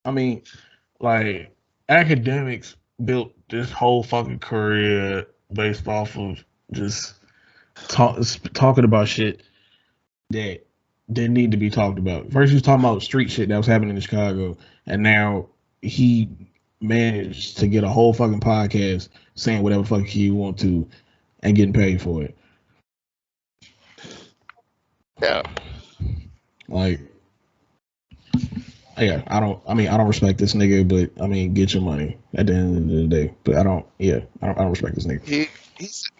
I mean, like academics built this whole fucking career based off of just talking about shit that didn't need to be talked about. First, he was talking about street shit that was happening in Chicago, and now he managed to get a whole fucking podcast saying whatever fucking he want to and getting paid for it. Yeah. Like, yeah, I don't respect this nigga, but I mean, get your money at the end of the day. But I don't respect this nigga. He's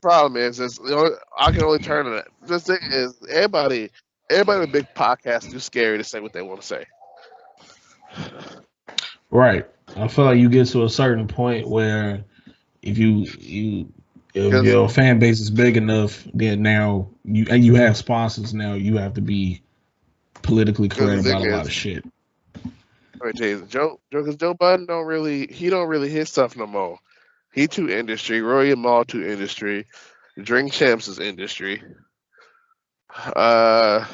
problem is I can only turn to that. The thing is, everybody with big podcasts too scary to say what they want to say. Right. I feel like you get to a certain point where if your fan base is big enough, then now you have sponsors. Now you have to be politically correct about a lot of shit. Let me tell you, Joe Budden don't really hit stuff no more. He too industry. Roy Mal too industry. Drink Champs is industry. The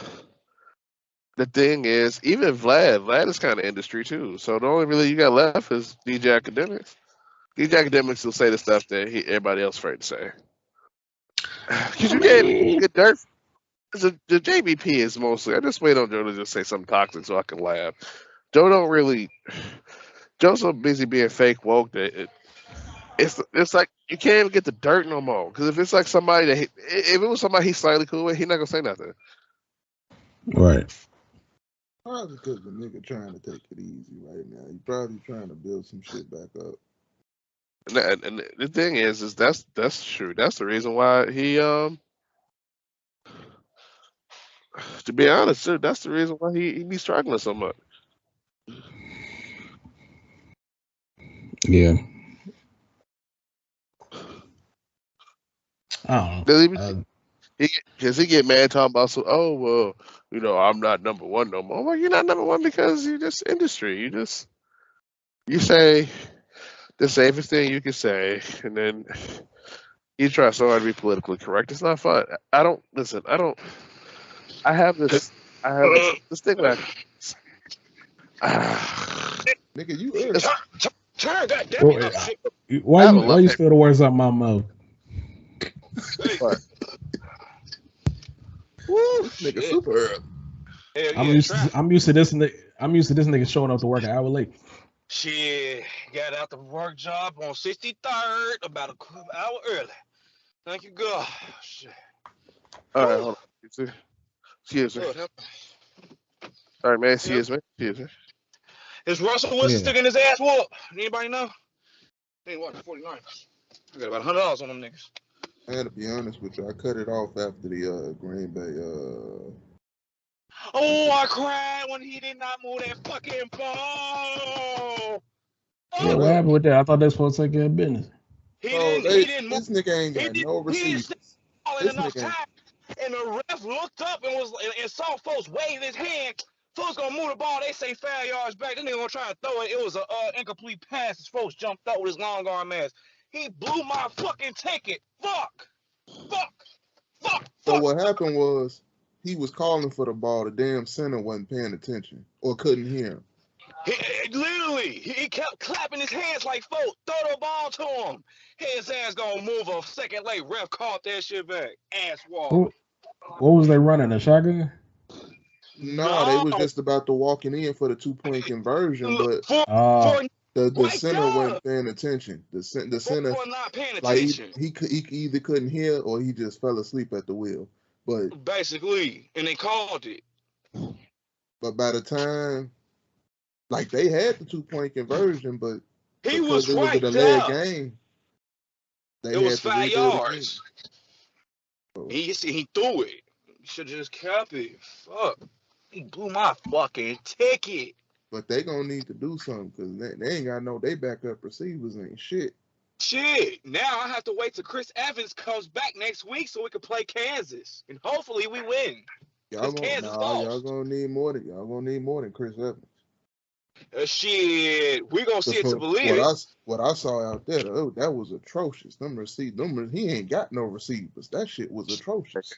thing is, even Vlad is kind of industry too. So the only really you got left is DJ Akademiks. DJ Akademiks will say the stuff that everybody else afraid to say. Because you can't get dirt. The JBP is mostly. I just wait on Joe to just say something toxic so I can laugh. Joe's so busy being fake woke that it's like you can't even get the dirt no more. Because if it's like somebody that if it was somebody he's slightly cool with, he's not gonna say nothing. Right. Probably because the nigga trying to take it easy right now. He probably trying to build some shit back up. And the thing is that's true. That's the reason why he to be honest, too, that's the reason why he be struggling so much. Yeah. I don't know. Because he get mad talking about I'm not number one no more. Well, you're not number one because you're just industry. You say the safest thing you can say, and then you try so hard to be politically correct. It's not fun. I have this thing about nigga, you turn that damn shit. Why you still the words out my mouth? What? Woo, nigga, super early. I'm used to this nigga showing up to work an hour late. Shit, got out the work job on 63rd about an hour early. Thank you, God. Shit. All right, hold on. Excuse me. All right, man. Excuse me. Is Russell Wilson sticking his ass whoop? Anybody know? They ain't watching 49. I got about $100 on them niggas. I had to be honest with you. I cut it off after the Green Bay. Oh, I cried when he did not move that fucking ball. Yeah, what happened with that? I thought they were supposed to take care of business. He didn't move. This nigga ain't got no receivers. This enough time, and the ref looked up and saw folks wave his hand. Folks gonna move the ball. They say 5 yards back. Then they gonna try to throw it. It was an incomplete pass. His folks jumped out with his long arm ass. He blew my fucking ticket. Fuck. So what happened was he was calling for the ball. The damn center wasn't paying attention or couldn't hear him. He kept clapping his hands like folks. Throw the ball to him. His ass gonna move a second late. Ref caught that shit back. Ass wall. What was they running? A shotgun? No, they was just about to walking in for the 2-point conversion, but the center wasn't paying attention. The center not paying attention. Like he either couldn't hear or he just fell asleep at the wheel. But basically, and they called it. But by the time, like they had the 2-point conversion, but he was right a delayed game. It was 5 yards. He threw it. He should have just kept it. Fuck. He blew my fucking ticket. But they gonna need to do something because they ain't got they backup receivers ain't shit. Now I have to wait till Chris Evans comes back next week so we can play Kansas. And hopefully we win. Y'all gonna need more than Chris Evans. Shit. We gonna see it to believe it. What I saw out there, that was atrocious. He ain't got no receivers. That shit was atrocious.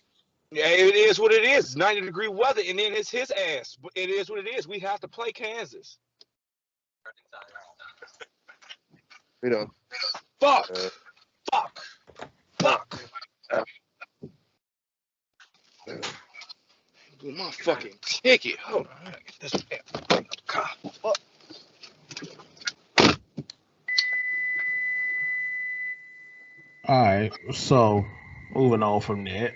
Yeah, it is what it is. 90-degree weather, and then it's his ass. But it is what it is. We have to play Kansas. You know. Fuck. Get my fucking ticket. Hold on. I gotta get this damn car. Fuck. All right, so moving on from that,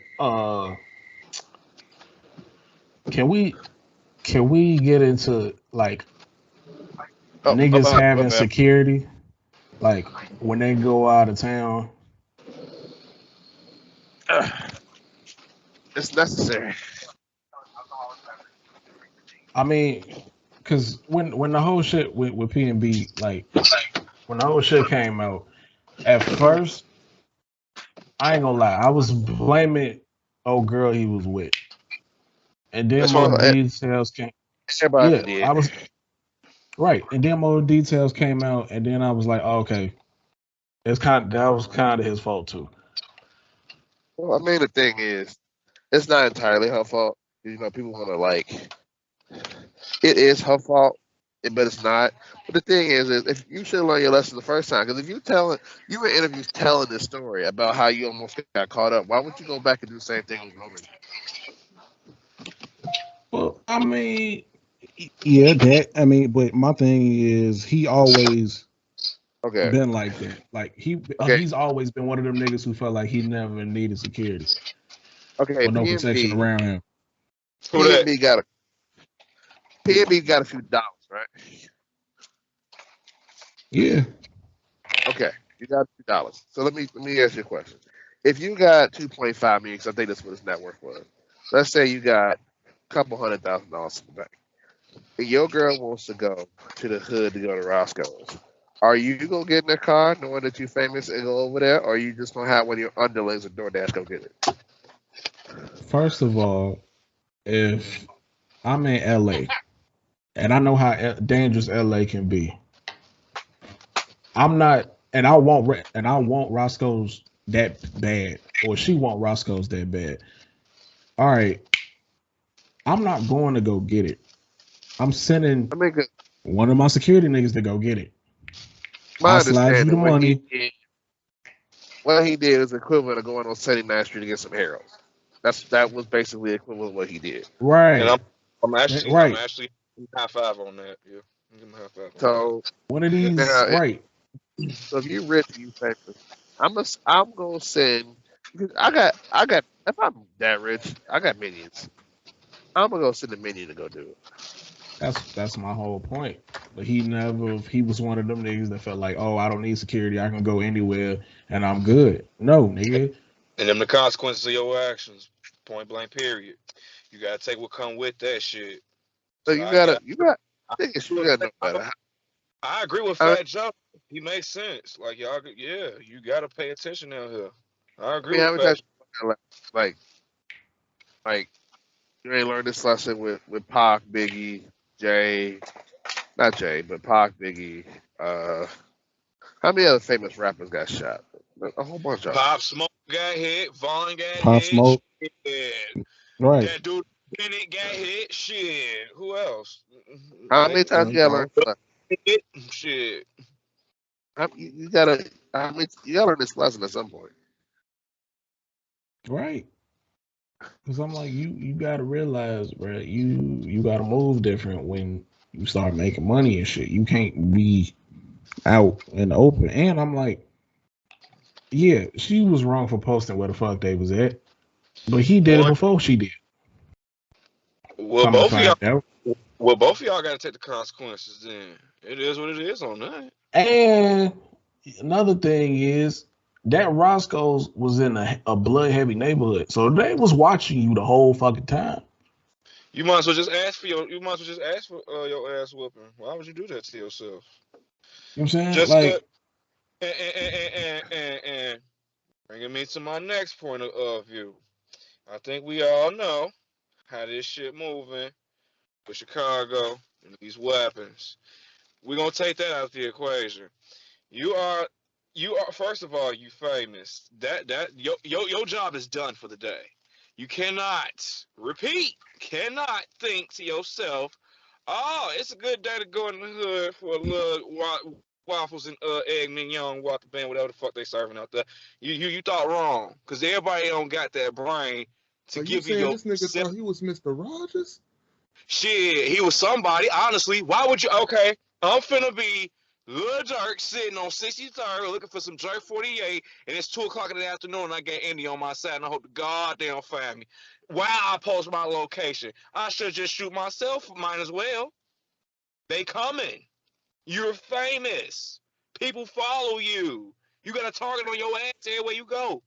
can we get into like niggas having security, like when they go out of town? It's necessary. I mean, because when the whole shit with PnB, like when the whole shit came out, at first, I ain't gonna lie, I was blaming old girl he was with, and then more details came. Everybody did. I was right, and then more details came out, and then I was like, oh, okay, that was kind of his fault too. Well, I mean, the thing is, it's not entirely her fault. You know, people want to like. It is her fault, but it's not. But the thing is if you should learn your lesson the first time, because if you were in interviews telling this story about how you almost got caught up, why would you go back and do the same thing over and over? Well, I mean, yeah, that. I mean, but my thing is, he always been like that. Like he's always been one of them niggas who felt like he never needed security. Okay, or no protection around him. PnB got a few dollars, right? Yeah. Okay, you got $2. So let me ask you a question. If you got 2.5 million, because I think that's what his net worth was. Let's say you got a couple $100,000 in the bank, and your girl wants to go to the hood to go to Roscoe's. Are you gonna get in the car knowing that you're famous and go over there, or are you just gonna have one of your underlings or DoorDash go get it? First of all, if I'm in LA and I know how dangerous LA can be, I'm not, and I want Roscoe's that bad, or she want Roscoe's that bad. All right, I'm not going to go get it. I'm sending one of my security niggas to go get it. I'll slide you the money. What he did is equivalent of going on 79th Street to get some heroes. That was basically equivalent of what he did. Right. And I'm actually high five on that. Yeah. I'm high five. So one of these, right? So if you rich and you famous, I'm gonna send. I got. If I'm that rich, I got minions. I'm gonna go send a minion to go do it. That's my whole point. But he was one of them niggas that felt like, oh, I don't need security. I can go anywhere and I'm good. No, nigga. And them the consequences of your actions. Point blank. Period. You gotta take what come with that shit. So you got. I think you got no better. I agree with Fat Joe. He makes sense. Like y'all, yeah, you gotta pay attention out here. I agree with Fat Joe. Like you ain't learned this lesson with Pac, Biggie, Jay, not Jay, but Pac, Biggie. How many other famous rappers got shot? A whole bunch of Pop Smoke got hit. Vaughn got hit. Pop Smoke. Shit. Right. That dude Bennett got hit. Shit. Who else? How many times you gotta learn? Shit. You gotta learn this lesson at some point. Right. Because I'm like, you gotta realize, bro, you gotta move different when you start making money and shit. You can't be out in the open. And I'm like, yeah, she was wrong for posting where the fuck they was at, but he did it before she did. Well, both of y'all gotta take the consequences. Then it is what it is on that. And another thing is that Roscoe's was in a blood heavy neighborhood, so they was watching you the whole fucking time. You might as well just ask for your ass whooping. Why would you do that to yourself? You know what I'm saying? Just like, and bringing me to my next point of view. I think we all know how this shit moving with Chicago and these weapons. We're gonna take that out of the equation. You are first of all, you famous. That your job is done for the day. You cannot think to yourself, Oh, it's a good day to go in the hood for a little waffles and egg mignon, water band, whatever the fuck they serving out there. You thought wrong, cause everybody don't got that brain to So you give you saying your. this nigga thought he was Mr. Rogers? Shit, he was somebody. Honestly, why would you? Okay, I'm finna be Lil Jerk sitting on 63rd looking for some Jerk 48, and it's 2:00 in the afternoon, and I got Indy on my side, and I hope to God they don't find me. Why I post my location? I should just shoot myself. Might as well. They coming. You're famous. People follow you. You got a target on your ass everywhere you go,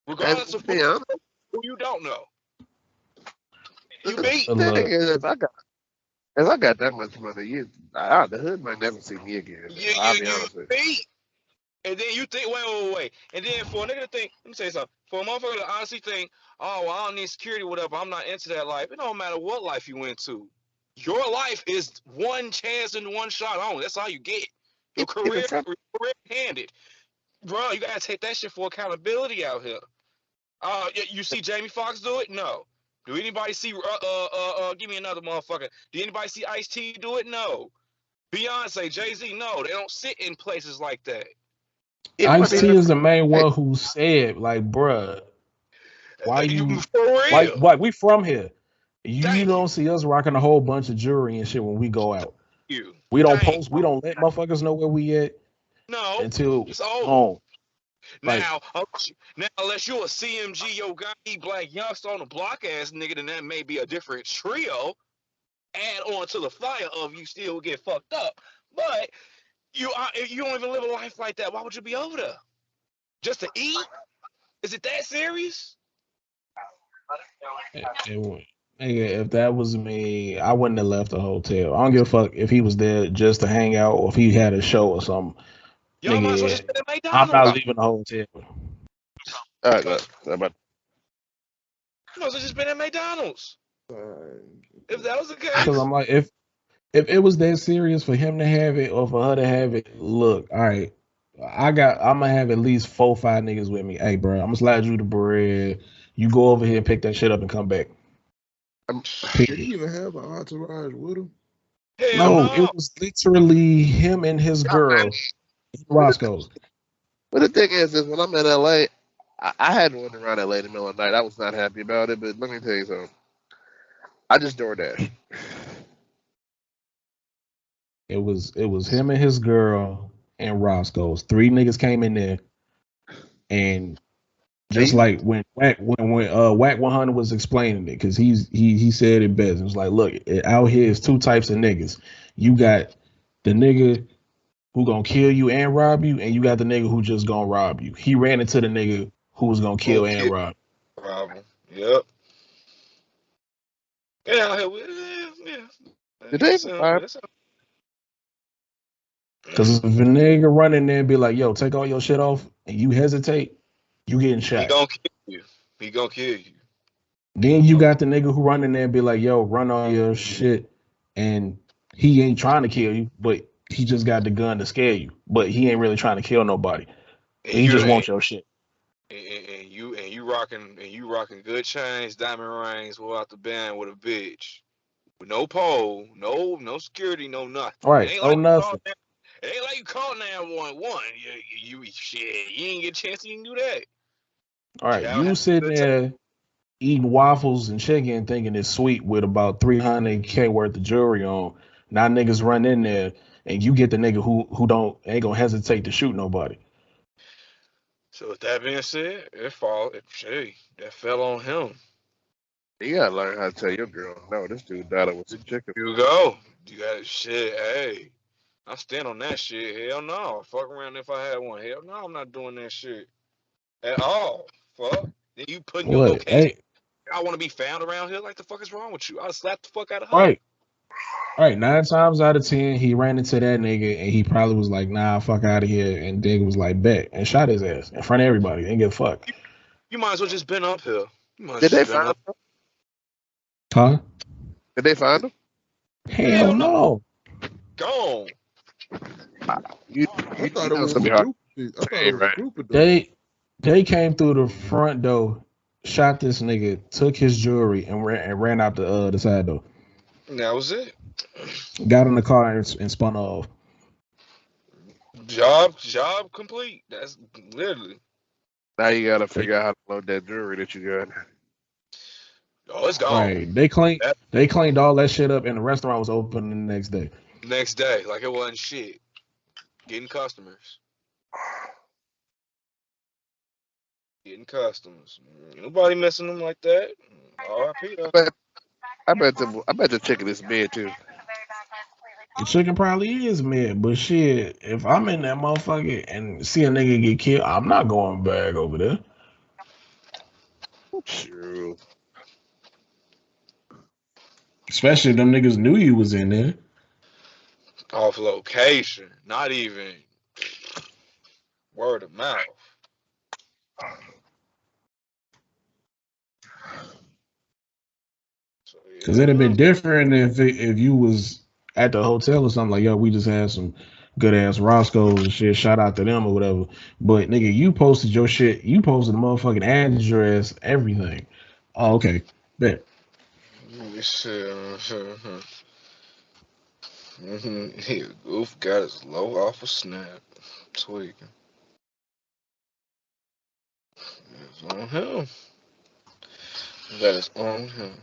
regardless of who you don't know. You beat. The thing is, if I got that much money, the hood might never see me again. I'll be honest with you. Beat. And then you think, wait. And then for a nigga to think, let me say something. For a motherfucker to honestly think, oh, well, I don't need security or whatever, I'm not into that life. It don't matter what life you into. Your life is one chance and one shot only. That's all you get. Your career handed. Bro, you gotta take that shit for accountability out here. You see Jamie Foxx do it? No. Do anybody see give me another motherfucker. Do anybody see Ice-T do it? No. Beyonce, Jay-Z, no. They don't sit in places like that. Ice-T is the main one who said, like, bruh, why we from here? You don't see us rocking a whole bunch of jewelry and shit when we go out. We don't we don't let motherfuckers know where we at. No, until it's over. Home. Now, unless you're a CMG, yo guy, black youngster on the block ass nigga, then that may be a different trio. Add on to the fire of you still get fucked up. But if you don't even live a life like that, why would you be over there? Just to eat? Is it that serious? If that was me, I wouldn't have left the hotel. I don't give a fuck if he was there just to hang out or if he had a show or something. Y'all might as well just spend at I'm not leaving the hotel. All right, you might as well just been at McDonald's. If that was the case. Because I'm like, if it was that serious for him to have it or for her to have it, look, all right, I'm gonna have at least 4 or 5 niggas with me. Hey, bro, I'm gonna slide you the bread. You go over here and pick that shit up and come back. Did he even have an entourage with him? No, it was literally him and his girl, Roscoe's. But the thing is when I'm in LA, I had one around LA in the middle of the night. I was not happy about it, but let me tell you something. I just DoorDash. It was him and his girl and Roscoe's. 3 niggas came in there, and just like when Wack 100 was explaining it, because he said it best. It was like, look, out here is 2 types of niggas. You got the nigga who gonna kill you and rob you, and you got the nigga who just gonna rob you. He ran into the nigga who was gonna kill and rob. Rob him. Yep. Yeah. Did they? Because if a nigga run in there and be like, yo, take all your shit off, and you hesitate, you getting shot. He gonna kill you. Then you got the nigga who run in there and be like, yo, run all your shit, and he ain't trying to kill you, but he just got the gun to scare you. But he ain't really trying to kill nobody. He just wants your shit. And you rocking good chains, diamond rings, out the band with a bitch. With no pole, no security, no nothing. Right, nothing. It ain't like you call 911. You ain't get a chance to even do that. All right, you sitting there eating waffles and chicken thinking it's sweet with about $300K worth of jewelry on. Now niggas run in there and you get the nigga who ain't gonna hesitate to shoot nobody. So with that being said, that fell on him. You gotta learn how to tell your girl, no, this dude died with some chicken. You got shit, hey. I stand on that shit. Hell no. Fuck around if I had one. Hell no, I'm not doing that shit at all. Fuck. Then you putting your location. Hey. I want to be found around here. Like the fuck is wrong with you? I'll slap the fuck out of her. Right. 9 times out of 10, he ran into that nigga and he probably was like, nah, fuck out of here. And Dig was like, bet, and shot his ass in front of everybody. Ain't give a fuck. You might as well just been up here. Did they find him? Huh? Did they find him? Hell no. Gone. I thought it was a group of them. They came through the front door, shot this nigga, took his jewelry, and ran out the side door. That was it. Got in the car and spun off. Job complete. That's literally. Now you gotta figure out how to load that jewelry that you got. Oh, it's gone. Right. They cleaned all that shit up, and the restaurant was open the next day. Next day, like it wasn't shit. Getting customers. Nobody messing them like that. R.I.P. I bet the chicken is mid too. The chicken probably is mid, but shit, if I'm in that motherfucker and see a nigga get killed, I'm not going back over there. True. Especially if them niggas knew you was in there. Off location, not even word of mouth. Because it'd have been different if you was at the hotel or something like, yo, we just had some good ass Roscoe's and shit. Shout out to them or whatever. But nigga, you posted your shit. You posted the motherfucking address, everything. Oh, okay. Bet. Goof got his low off a snap. Tweaking. It's on him. That is on him.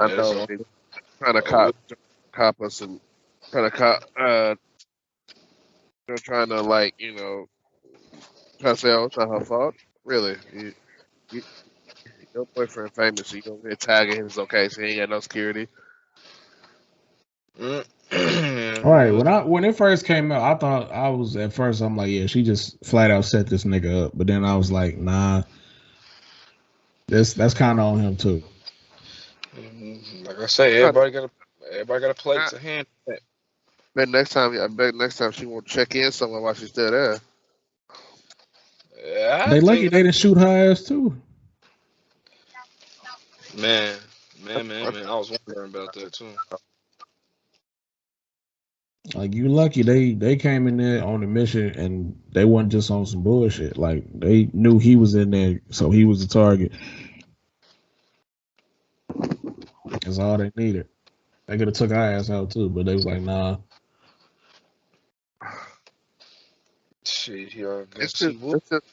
I know. Trying to cop us and trying to they're trying to like, you know, try to say, oh, it's not her fault. Really, your boyfriend famous, so you don't get tagging him. It's okay, so he ain't got no security. All right, when it first came out, I thought I'm like, yeah, she just flat out set this nigga up. But then I was like, nah, that's kind of on him too. Like I say, everybody got a plate to hand. I bet next time she won't check in somewhere while she's still there. Yeah, they lucky they didn't shoot her ass too. Man. I was wondering about that too. Like, you lucky they came in there on a mission and they wasn't just on some bullshit. Like, they knew he was in there, so he was the target. That's all they needed. They could have took our ass out too, but they was like, nah. Shit, y'all. It's just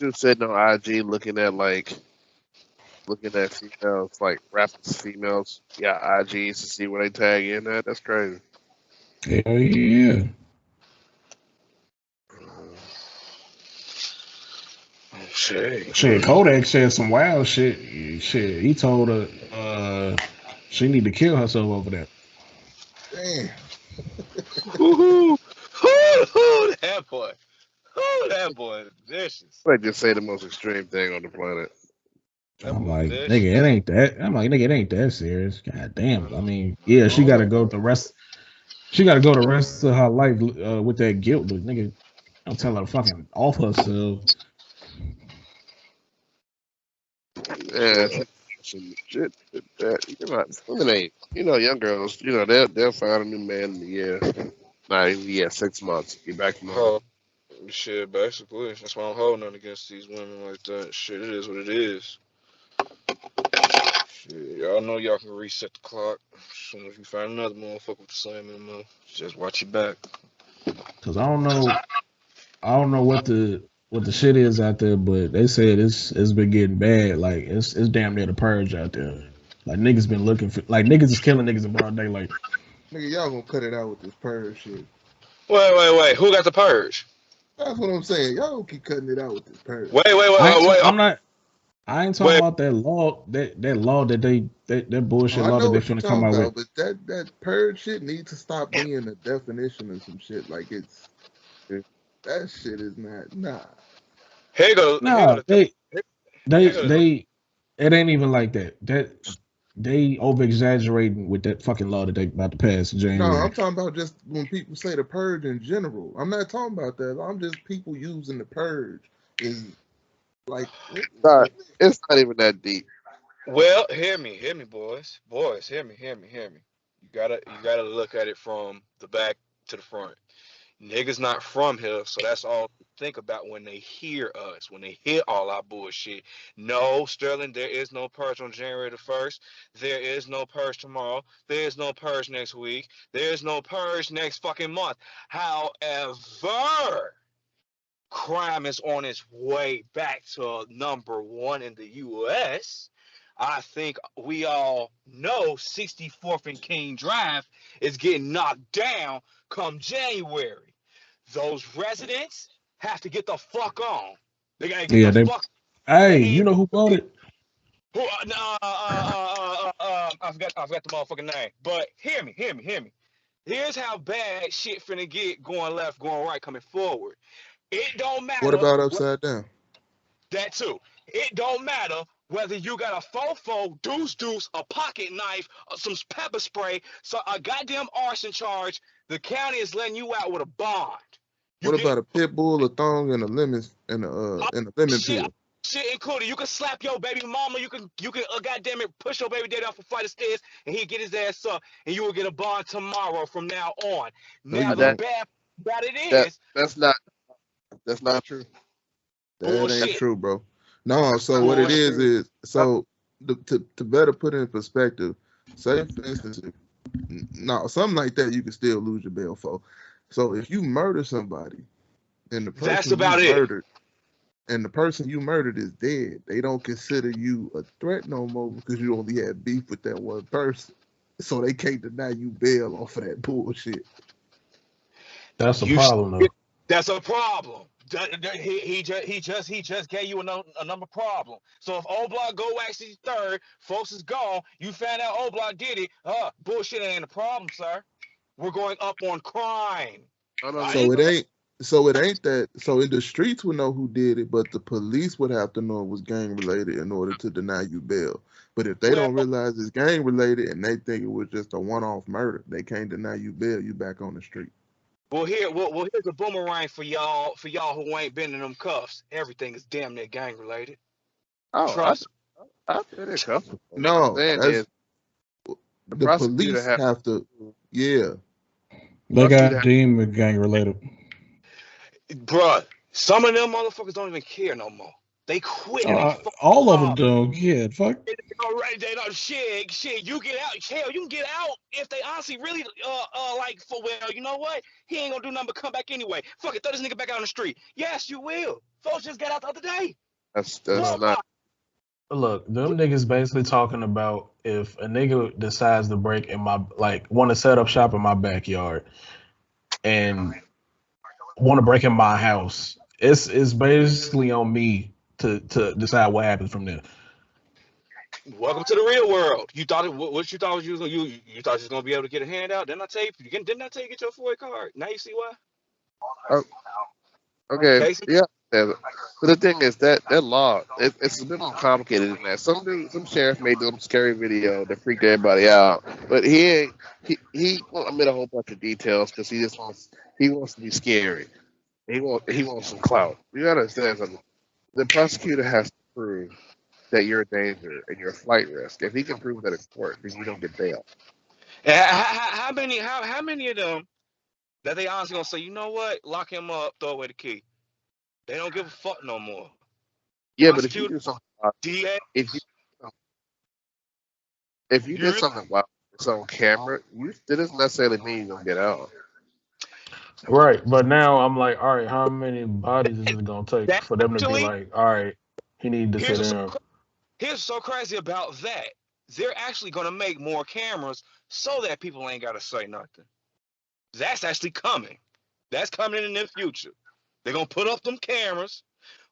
you sitting on IG looking at females, like rappers, females, IGs to see where they tag in at. That's crazy. Hell yeah. Shit, Kodak said some wild shit. Shit, he told her she need to kill herself over that. Damn. Who that boy? Who that boy? Vicious. I just say the most extreme thing on the planet. I'm like, nigga, it ain't that. I'm like, nigga, it ain't that serious. God damn. I mean, yeah, she got to go the rest. She got to go the rest of her life with that guilt, but nigga, don't tell her to fucking off herself. Yeah, some shit that women ain't. You know, young girls. You know, they'll find a new man in the year. Not even 6 months. Get back to normal. Shit, basically, that's why I'm holding on against these women like that. Shit, it is what it is. Shit, y'all know y'all can reset the clock as soon as you find another motherfucker with the same MO. Just watch your back. Cause I don't know what the shit is out there, but they said it's been getting bad. Like, it's damn near the purge out there. Like, niggas been looking for, like, niggas is killing niggas in broad daylight. Nigga, y'all gonna cut it out with this purge shit. Wait. Who got the purge? That's what I'm saying. Y'all keep cutting it out with this purge. Wait. I ain't talking about that law. That law that that bullshit law that they finna come out with. But that purge shit needs to stop being a definition of some shit. Like, that shit is not. Nah. Here go. Nah, they. It ain't even like that. They over exaggerating with that fucking law that they about to pass in January. No, I'm talking about just when people say the purge in general. I'm not talking about that. I'm just people using the purge is like. It's not even that deep. Well, hear me, boys. Hear me. You gotta look at it from the back to the front. Niggas not from here, so that's all they think about when they hear us, when they hear all our bullshit. No, Sterling, there is no purge on January the 1st. There is no purge tomorrow. There is no purge next week. There is no purge next fucking month. However, crime is on its way back to number one in the U.S. I think we all know 64th and King Drive is getting knocked down come January. Those residents have to get the fuck on. They gotta get the fuck. Hey, you know who bought it? I forgot the motherfucking name. But hear me. Here's how bad shit finna get going left, going right, coming forward. It don't matter. What about upside down? That too. It don't matter whether you got a fofo, deuce, a pocket knife, or some pepper spray, so a goddamn arson charge. The county is letting you out with a bond. What about a pit bull, a thong, and a lemon peel? Shit included. You can slap your baby mama. You can goddamn it, push your baby daddy off a flight of stairs, and he'll get his ass up, and you will get a bond tomorrow from now on. Now the bad about it is that's not true. That ain't true, bro. No, so what it is so to better put it in perspective, say for instance, something like that you can still lose your bail for. So if you murder somebody and the person you murdered is dead, they don't consider you a threat no more because you only had beef with that one person. So they can't deny you bail off of that bullshit. That's a problem, though. That's a problem. He just gave you a number problem. So if O Block go actually third, folks is gone. You found out O Block did it. Bullshit ain't a problem, sir. We're going up on crime. So it ain't that. So in the streets would know who did it, but the police would have to know it was gang related in order to deny you bail. But if they don't realize it's gang related and they think it was just a one-off murder, they can't deny you bail. You back on the street. Well, here's a boomerang for y'all who ain't been in them cuffs. Everything is damn near gang related. Oh, trust. I feel it. No, the police have to. Yeah, they got deemed gang related. Bruh, some of them motherfuckers don't even care no more. They quit. All of them don't. Yeah, fuck. Right, they don't. Shit. You get out. Hell, you can get out if they honestly really you know what? He ain't gonna do nothing but come back anyway. Fuck it, throw this nigga back out on the street. Yes, you will. Folks just got out the other day. That's not. Look, them niggas basically talking about if a nigga decides to break in my want to set up shop in my backyard and want to break in my house. It's basically on me to decide what happens from there. Welcome to the real world. You thought what you thought you was gonna you thought you was gonna be able to get a handout? Didn't I tell you to get your FOIA card? Now you see why? Okay. Casey? Yeah. But the thing is that law it's a bit more complicated than that. Some sheriff made some scary video that freaked everybody out, but he made a whole bunch of details because he wants to be scary. He wants some clout. You gotta understand something. The prosecutor has to prove that you're a danger and you're a flight risk. If he can prove that in court, then you don't get bail. How many of them that they honestly gonna say, you know what, lock him up, throw away the key? They don't give a fuck no more. Yeah, but if you do something, if you did something wild, it's on camera, that doesn't necessarily mean you're gonna get out. Right, but now I'm like, all right, how many bodies is it gonna take for them to be like, all right, he need to sit down? Here's what's so crazy about that. They're actually gonna make more cameras so that people ain't gotta say nothing. That's actually coming. That's coming in the future. They're gonna put up them cameras.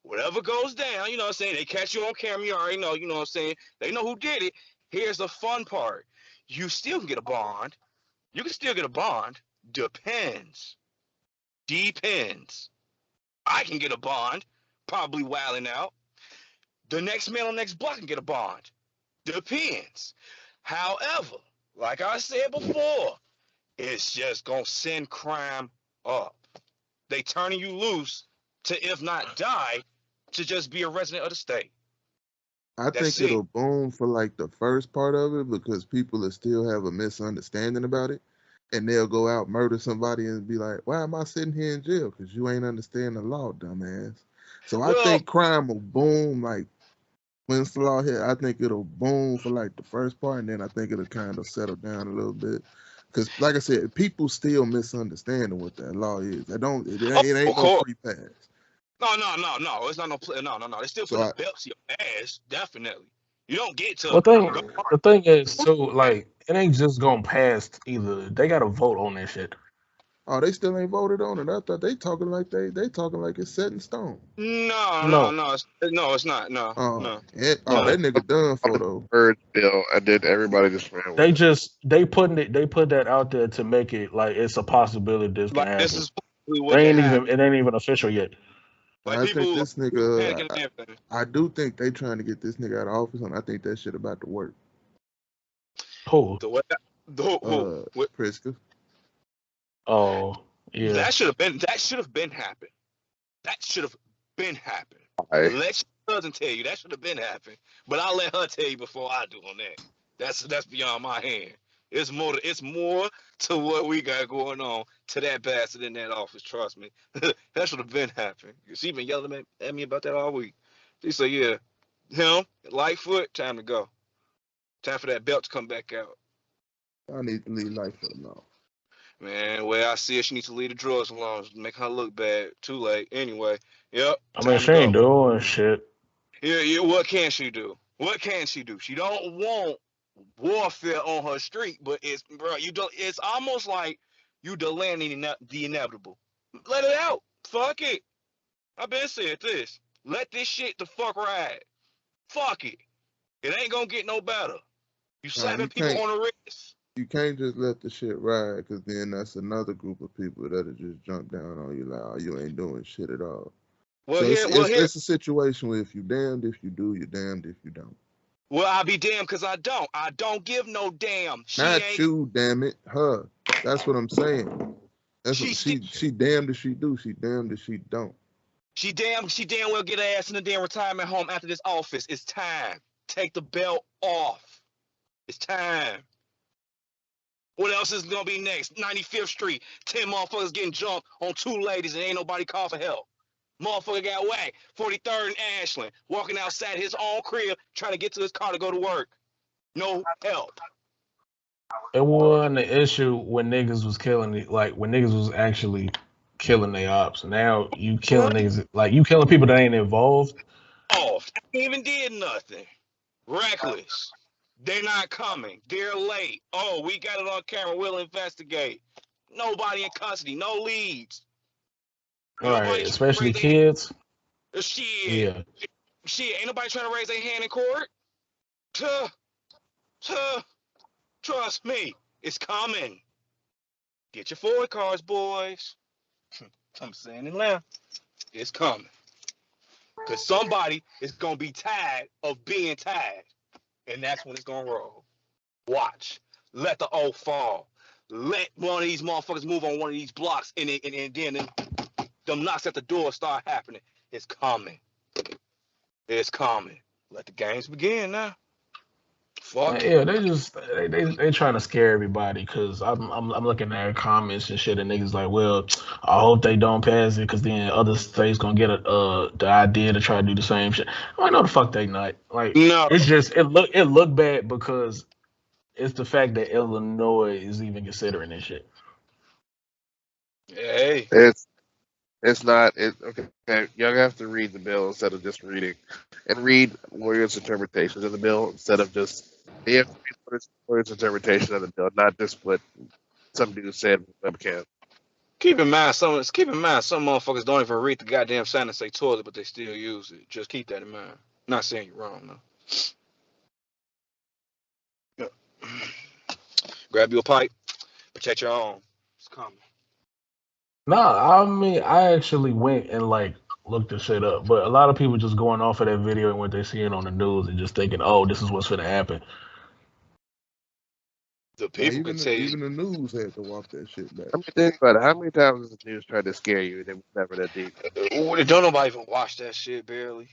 Whatever goes down, you know what I'm saying? They catch you on camera, you already know, you know what I'm saying? They know who did it. Here's the fun part. You still can get a bond. You can still get a bond. Depends. I can get a bond, probably wilding out. The next man on the next block can get a bond. Depends. However, like I said before, it's just gonna send crime up. They turning you loose to, if not die, to just be a resident of the state. I think it'll boom for like the first part of it because people still have a misunderstanding about it. and they'll go out, murder somebody, and be like, why am I sitting here in jail? Because you ain't understand the law, dumbass. So I think crime will boom, like, once the law hit, I think it'll boom for, like, the first part, and then I think it'll kind of settle down a little bit. Because, like I said, people still misunderstanding what that law is. It ain't no free pass. No. It's not no. They still put the belts in your ass, definitely. You don't get to. The thing is, too, like, it ain't just gonna pass either. They gotta vote on that shit. Oh, they still ain't voted on it. I thought they talking like it's set in stone. No, it's not. No. That nigga done for though. Bird bill, and then everybody just ran with They put that out there to make it like it's a possibility this can happen. This is what it ain't even official yet. Like I think this nigga. panicking. I do think they trying to get this nigga out of office, and I think that shit about to work. Who? Who? Pritzker. Oh, yeah. That should have been happened. That should have been happened. Let your cousin tell you that should have been happened. But I'll let her tell you before I do on that. That's beyond my hand. It's more to what we got going on to that bastard in that office. Trust me. That should have been happened. She been yelling at me about that all week. She said, yeah, him, Lightfoot, time to go. Time for that belt to come back out. I need to leave Lightfoot alone. Man, well, I see it. She needs to leave the drugs alone. Make her look bad. Too late. Anyway, yep. I mean, she ain't doing shit. Yeah. What can she do? She don't want warfare on her street, but it's almost like you delaying the inevitable. Let it out. Fuck it. I've been saying this. Let this shit the fuck ride. Fuck it. It ain't gonna get no better. You slapping people on the wrist. You can't just let the shit ride, because then that's another group of people that'll just jump down on you like, oh, you ain't doing shit at all. It's a situation where if you damned if you do, you're damned if you don't. Well, I'll be damned because I don't. I don't give no damn. You, damn it. Her. That's what I'm saying. That's she damned if she do, she damned if she don't. She damn well get her ass in the damn retirement home after this office. It's time. Take the belt off. It's time. What else is gonna be next? 95th Street. 10 motherfuckers getting jumped on 2 ladies and ain't nobody call for help. Motherfucker got whacked. 43rd and Ashland. Walking outside his own crib trying to get to his car to go to work. No help. It wasn't an issue when niggas was when niggas was actually killing their ops. Now you killing niggas, like you killing people that ain't involved. Oh, they even did nothing. Reckless. They're not coming. They're late. Oh, we got it on camera. We'll investigate. Nobody in custody. No leads. Right, especially kids. Shit. Yeah. Shit, ain't nobody trying to raise their hand in court. Trust me, it's coming. Get your forward cards, boys. I'm saying it now. It's coming. Because somebody is going to be tired of being tired. And that's when it's going to roll. Watch. Let the O fall. Let one of these motherfuckers move on one of these blocks. And then them knocks at the door start happening. It's coming. It's coming. Let the games begin now. Fuck. Yeah, they trying to scare everybody because I'm looking at comments and shit and niggas like, well, I hope they don't pass it because then other states gonna get the idea to try to do the same shit. I'm like, no, the fuck they not. Like, no. It's just it look bad because it's the fact that Illinois is even considering this shit. Hey, it's not. Okay. Y'all have to read the bill instead of just reading, and read lawyers' interpretations of the bill instead of just. You have to read lawyers' interpretation of the bill, not just what some dude said on the webcam. Keep in mind, some motherfuckers don't even read the goddamn sign and say toilet, but they still use it. Just keep that in mind. Not saying you're wrong, though. Yeah. Grab you a pipe. Protect your own. It's coming. Nah, I mean, I actually went and looked the shit up, but a lot of people just going off of that video and what they're seeing on the news and just thinking, oh, this is what's gonna happen. The people can tell you. Even the news had to walk that shit back. I mean, think about it. How many times has the news tried to scare you and it was never that deep? Don't nobody even watch that shit, barely.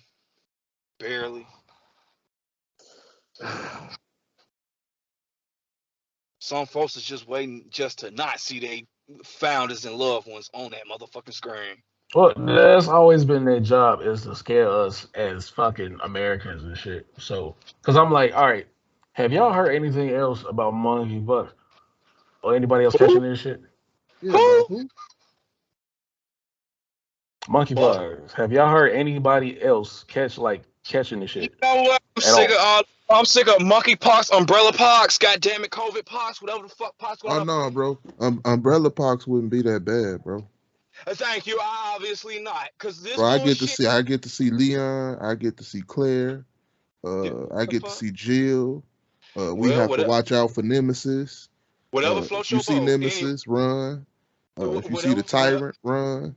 some folks is just waiting just to not see they founders and loved ones on that motherfucking screen. Well, that's always been their job is to scare us as fucking Americans and shit. So, because I'm like, all right, have y'all heard anything else about monkeypox or anybody else catching Who? this shit? Yeah, Who? about who? What? Monkeypox. Have y'all heard anybody else catching this You shit know what? at all? I'm sick of monkeypox, umbrella pox, goddamn it, COVID pox, whatever the fuck pox going Oh on. no, bro. Umbrella pox wouldn't be that bad, bro. Thank you. Obviously not, cause this Bro, I get bullshit. to see Leon. I get to see Claire. Yeah, I the get to fuck? see Jill. We Well, have to watch out for Nemesis. whatever If floats you your see boat. Nemesis, run. If you see the Whatever, Tyrant, run.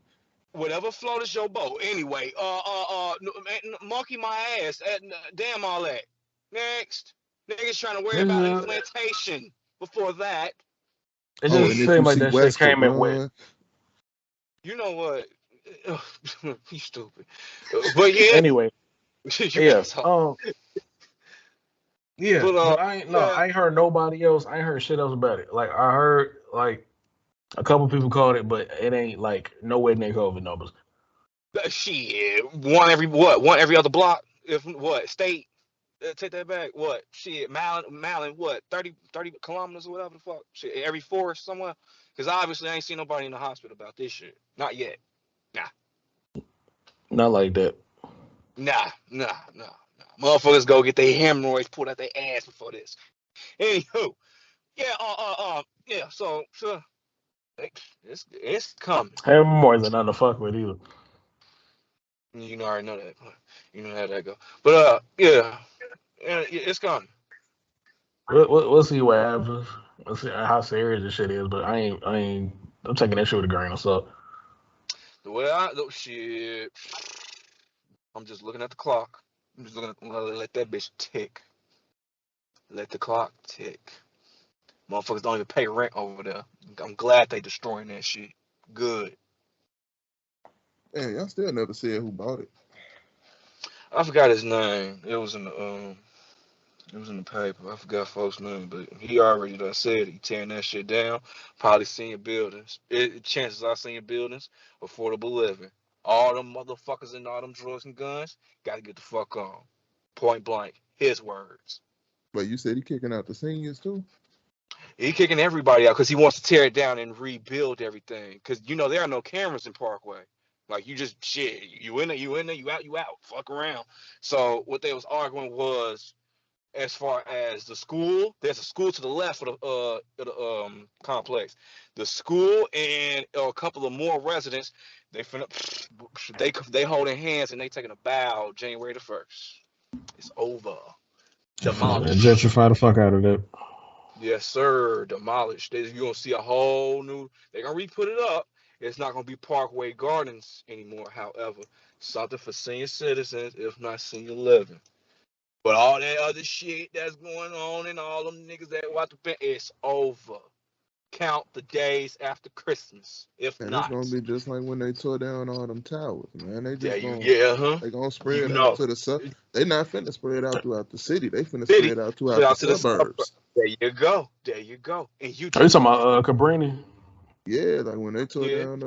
whatever floats your boat. Anyway, monkey my ass. Damn all that. Next, niggas trying to worry about Nigga, implantation before that. it Oh, and just if you seemed like see that shit Wesker, came in wet. run. You know what? You stupid. But yeah, Anyway, you yeah. asshole. Yeah, But but yeah. I ain't heard nobody else. I ain't heard shit else about it. Like I heard like a couple people called it, but it ain't like nowhere near COVID numbers. Shit, one every what? One every other block. If what state? Take that back. What shit? Malin. What 30 kilometers or whatever the fuck. Shit, every forest somewhere. Because obviously I ain't seen nobody in the hospital about this shit. Not yet. Nah. Not like that. Nah. Motherfuckers go get their hemorrhoids pulled out their ass before this. Anywho, yeah. Yeah. So it's coming. Hemorrhoids are nothing to fuck with either. You know I already know that. You know how that go. But yeah, it's coming. We'll see what happens. We'll see how serious this shit is. But I'm taking that shit with a grain of salt. The way I look, shit. I'm just looking at the clock. I'm just looking at let that bitch tick. Let the clock tick. Motherfuckers don't even pay rent over there. I'm glad they destroying that shit. Good. Damn, y'all still never said who bought it. I forgot his name. It was in the paper. I forgot folks' name, but he already done said he tearing that shit down. Probably senior buildings. Chances are senior buildings, affordable living. All them motherfuckers and all them drugs and guns, gotta get the fuck on. Point blank. His words. But you said he kicking out the seniors too. He kicking everybody out because he wants to tear it down and rebuild everything. Because there are no cameras in Parkway. Like you just shit. You in there, you out. Fuck around. So what they was arguing was, as far as the school, there's a school to the left of the complex. The school and a couple of more residents, they holding hands and they taking a bow January the 1st. It's over. Demolished. Gentrify the fuck out of that. Yes, sir. Demolished. You're gonna see a whole new. They're gonna re-put it up. It's not gonna be Parkway Gardens anymore. However, something for senior citizens, if not senior living. But all that other shit that's going on and all them niggas that watch the band, it's over. Count the days after Christmas, if And it's not. gonna be just like when they tore down all them towers, man. They gonna spread You it out know, to the They not finna spread out throughout the city. They finna city, spread out put throughout the out to the suburbs. suburbs. There you go. And you Are you just talking about Cabrini? Yeah, like when they tore yeah, down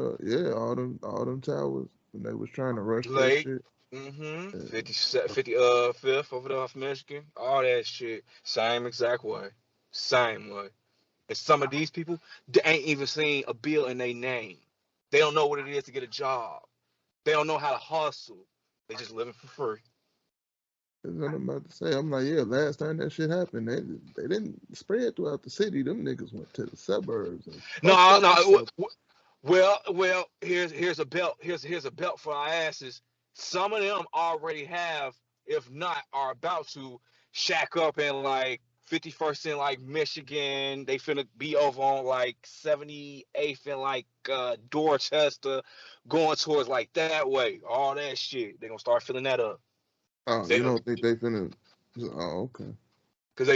all them towers when they was trying to rush that Blake. shit. 55th over there off Michigan, all that shit, same exact way, same way. And some of these people, they ain't even seen a bill in their name. They don't know what it is to get a job. They don't know how to hustle. They just living for free. That's what I'm about to say. I'm like, yeah, last time that shit happened, they didn't spread throughout the city. Them niggas went to the suburbs and fucked No, up the suburbs. well. Here's a belt. Here's a belt for our asses. Some of them already have, if not, are about to shack up in like 51st in like Michigan. They finna be over on like 78th in like Dorchester, going towards like that way. All that shit. They gonna start filling that up. Oh, They you don't think they finna? Oh, okay. Cause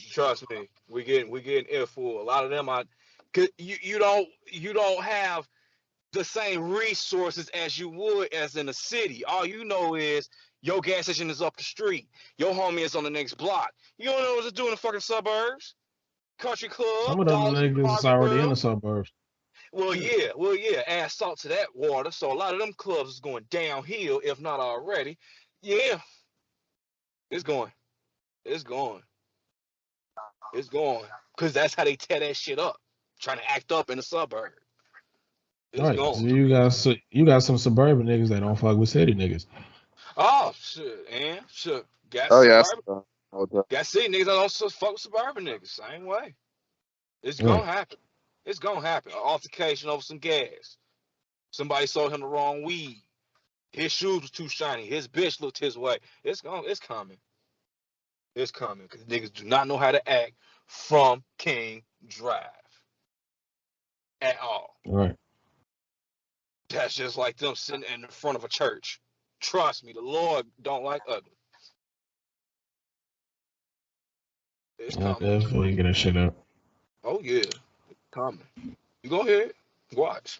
trust me, we getting earful. A lot of them are, cause you don't have the same resources as you would as in the city. All you know is your gas station is up the street. Your homie is on the next block. You don't know what to do in the fucking suburbs. country club. Some of them niggas is already in the suburbs. Well, yeah. Add salt to that water. So a lot of them clubs is going downhill, if not already. Yeah. It's going. It's going. It's going. Because that's how they tear that shit up. Trying to act up in the suburb. It's Right. going. So you got some suburban niggas that don't fuck with city niggas. Oh, shit. And shit. Got Oh yeah. suburban. Got city niggas that don't fuck with suburban niggas. Same way. It's Right. gonna happen. It's gonna happen. An altercation over some gas. Somebody sold him the wrong weed. His shoes was too shiny. His bitch looked his way. It's coming. It's coming. Because niggas do not know how to act from King Drive. At all. Right. That's just like them sitting in the front of a church. Trust me, the Lord don't like ugly. It's Yeah, coming. definitely get that shit up. Oh yeah. It's coming. You go ahead. Watch.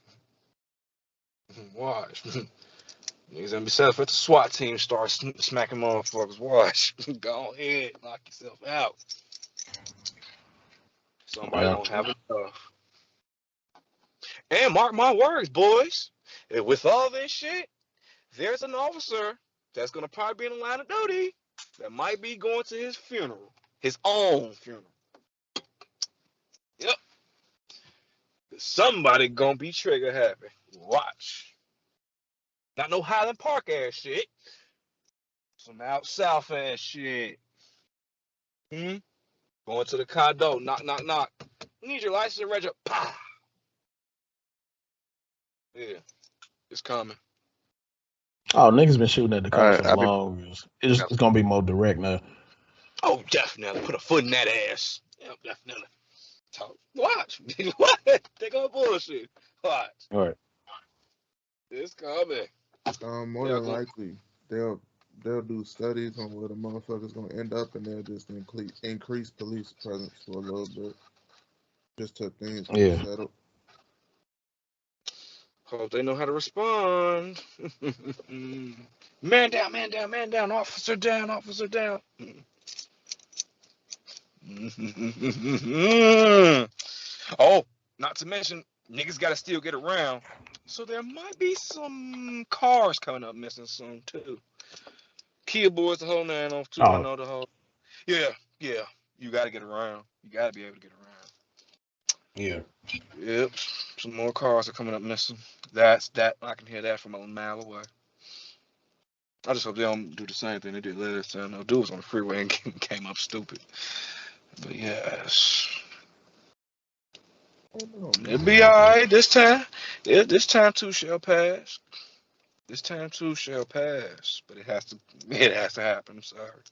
Watch. Niggas gonna be set up for the SWAT team start smacking motherfuckers. Watch. Go ahead. Knock yourself out. Somebody don't have enough. And mark my words, boys. With all this shit, there's an officer that's gonna probably be in the line of duty that might be going to his funeral. His own funeral. Yep. Somebody gonna be trigger happy. Watch. Not no Highland Park ass shit. Some out south ass shit. Going to the condo. Knock, knock, knock. Need your license and register. Pow. Yeah. It's coming. Oh, niggas been shooting at the cops Alright, for long. It's gonna be more direct now. Oh, definitely. Put a foot in that ass. Yeah, definitely. Watch. What? They gonna bullshit. Watch. All right. It's coming. More than likely, they'll do studies on where the motherfucker's gonna end up, and they'll just increase police presence for a little bit, just till things get settled. Hope they know how to respond. Man down, man down, man down. Officer down, officer down. Oh, not to mention, niggas gotta still get around. So there might be some cars coming up missing soon, too. Kia boys, the whole 902, I know the whole. Yeah. You gotta get around. You gotta be able to get around. Yeah. Yep. Some more cars are coming up missing. That's that. I can hear that from a mile away. I just hope they don't do the same thing they did last time. No dude was on the freeway and came up stupid. But yes. It'll be alright this time. Yeah, this time too shall pass. This time too shall pass. But it has to happen. I'm sorry.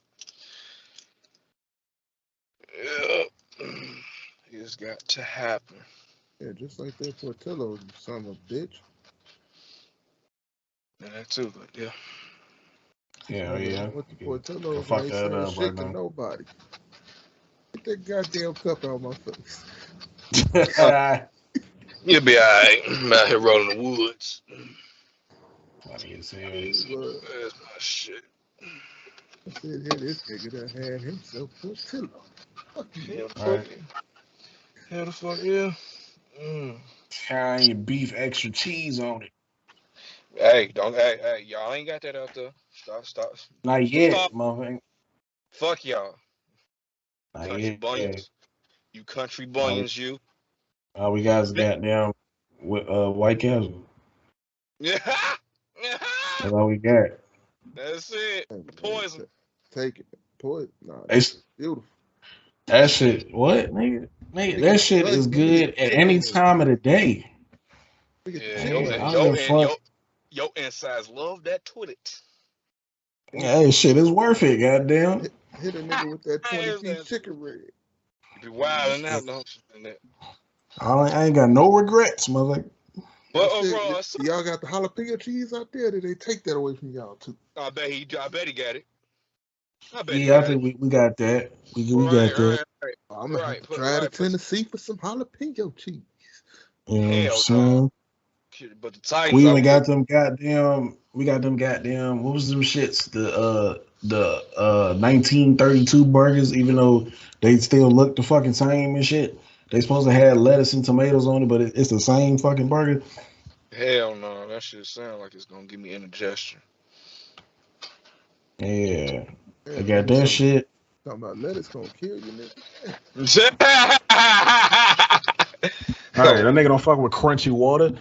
Yeah. It's got to happen. Yeah, just like that Portillo, you son of a bitch. Yeah, that too, but yeah. Yeah. What the Portillo Fuck ain't that saying up shit right to now. nobody. Get that goddamn cup out of my face. You'll be alright. I'm out here rolling the woods. Funny as hell. Where's my shit? I said, here, this nigga done had himself Portillo. Fuck you. Hell the fuck, yeah. Trying your beef, extra cheese on it. Hey, y'all ain't got that out there. Stop. Not yet, motherfucker. Fuck y'all. Not Country yet. bunions. You country bunions, you. All we got is goddamn with White Castle. Yeah. That's all we got. That's it. Poison. Take it. Poison. Nah, It's beautiful. That shit, what, nigga? That shit is good at any time of the day. Yeah, your insides love that Twillet. Hey, shit is worth it, goddamn. Hit a nigga with that 20-piece chicken red. You be wild and out in that. I ain't got no regrets, motherfucker. Y'all got the jalapeno cheese out there? Did they take that away from y'all too? I bet he got it. I think we got that. We got that. Right. I'm gonna have to try to Tennessee for some jalapeno cheese. Hell no. Shit, but the Titans. We I even would got them goddamn. We got them goddamn. What was them shits? The 1932 burgers. Even though they still look the fucking same and shit. They supposed to have lettuce and tomatoes on it, but it's the same fucking burger. hell no. That shit sound like it's gonna give me indigestion. Yeah, I Man, got nigga, that shit. talking about lettuce gonna kill you, nigga. All right, that nigga don't fuck with crunchy water.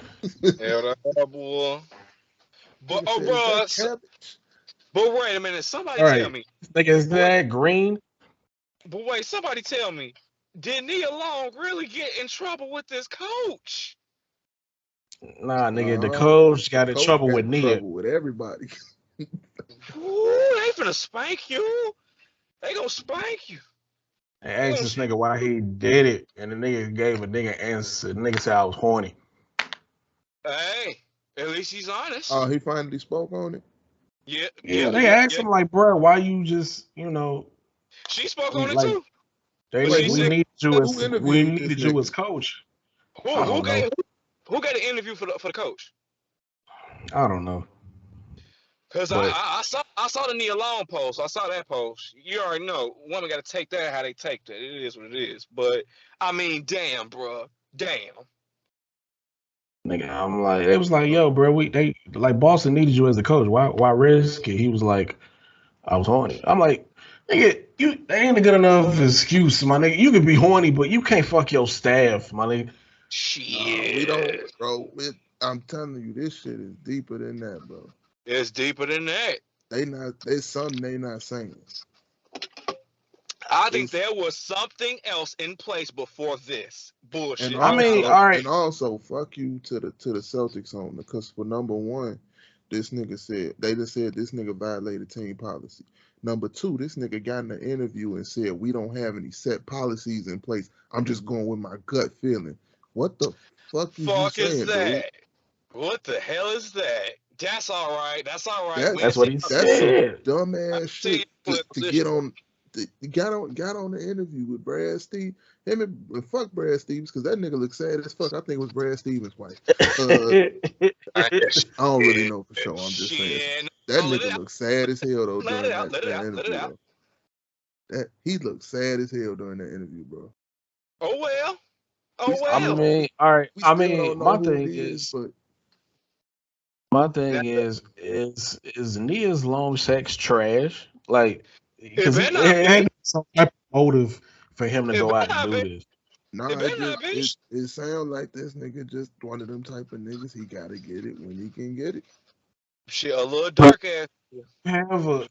Hell no, boy. But Nigga said, is that bro, cabbage? but wait a minute. Somebody All tell right, me. this nigga is that green? But wait, somebody tell me. Did Nia Long really get in trouble with this coach? Nah, nigga, the Nah, coach got in coach trouble got with in Nia. trouble with everybody. Ooh, they finna spank you. They gonna spank you. And asked this nigga why he did it, and the nigga gave a nigga answer. The nigga said I was horny. Hey, at least he's honest. Oh, he finally spoke on it. Yeah, they asked him like, bro, why you just, She spoke on it like too. they But she we said, needed you as Who interviewed we this needed you nigga? as coach. who I don't know. who got an interview for the coach? I don't know. Cause But I saw the Nia Long post. I saw that post. You already know women got to take that how they take that. It is what it is. But I mean, damn, bro, damn. nigga, I'm like, it was like, yo, bro, they like Boston needed you as a coach. Why risk it? He was like, I was horny. I'm like, nigga, they ain't a good enough excuse, my nigga. You can be horny, but you can't fuck your staff, my nigga. Shit. Nah, we don't, bro. I'm telling you, this shit is deeper than that, bro. It's deeper than that. There's something they not saying. I think there was something else in place before this bullshit. And also, all right. And also, fuck you to the Celtics owner, because for number one, this nigga said this nigga violated team policy. Number two, this nigga got in an interview and said we don't have any set policies in place. I'm just going with my gut feeling. What the fuck is you saying, that? Dude? What the hell is that? That's all right. That's all right. That's what he That's said. some dumbass shit to get on. Got on the interview with Brad Stevens. Him and fuck Brad Stevens, because that nigga looked sad as fuck. I think it was Brad Stevens' wife. I don't really know for sure. I'm just saying that nigga looked sad as hell though during that interview. That he looked sad as hell during that interview, bro. Oh well. I mean, all right. I mean, my thing is Nia's long sex trash? Like, because it had some type of motive for him to go out and do this. Nah, it sounds like this nigga just one of them type of niggas. He gotta get it when he can get it. Shit, a little dark ass.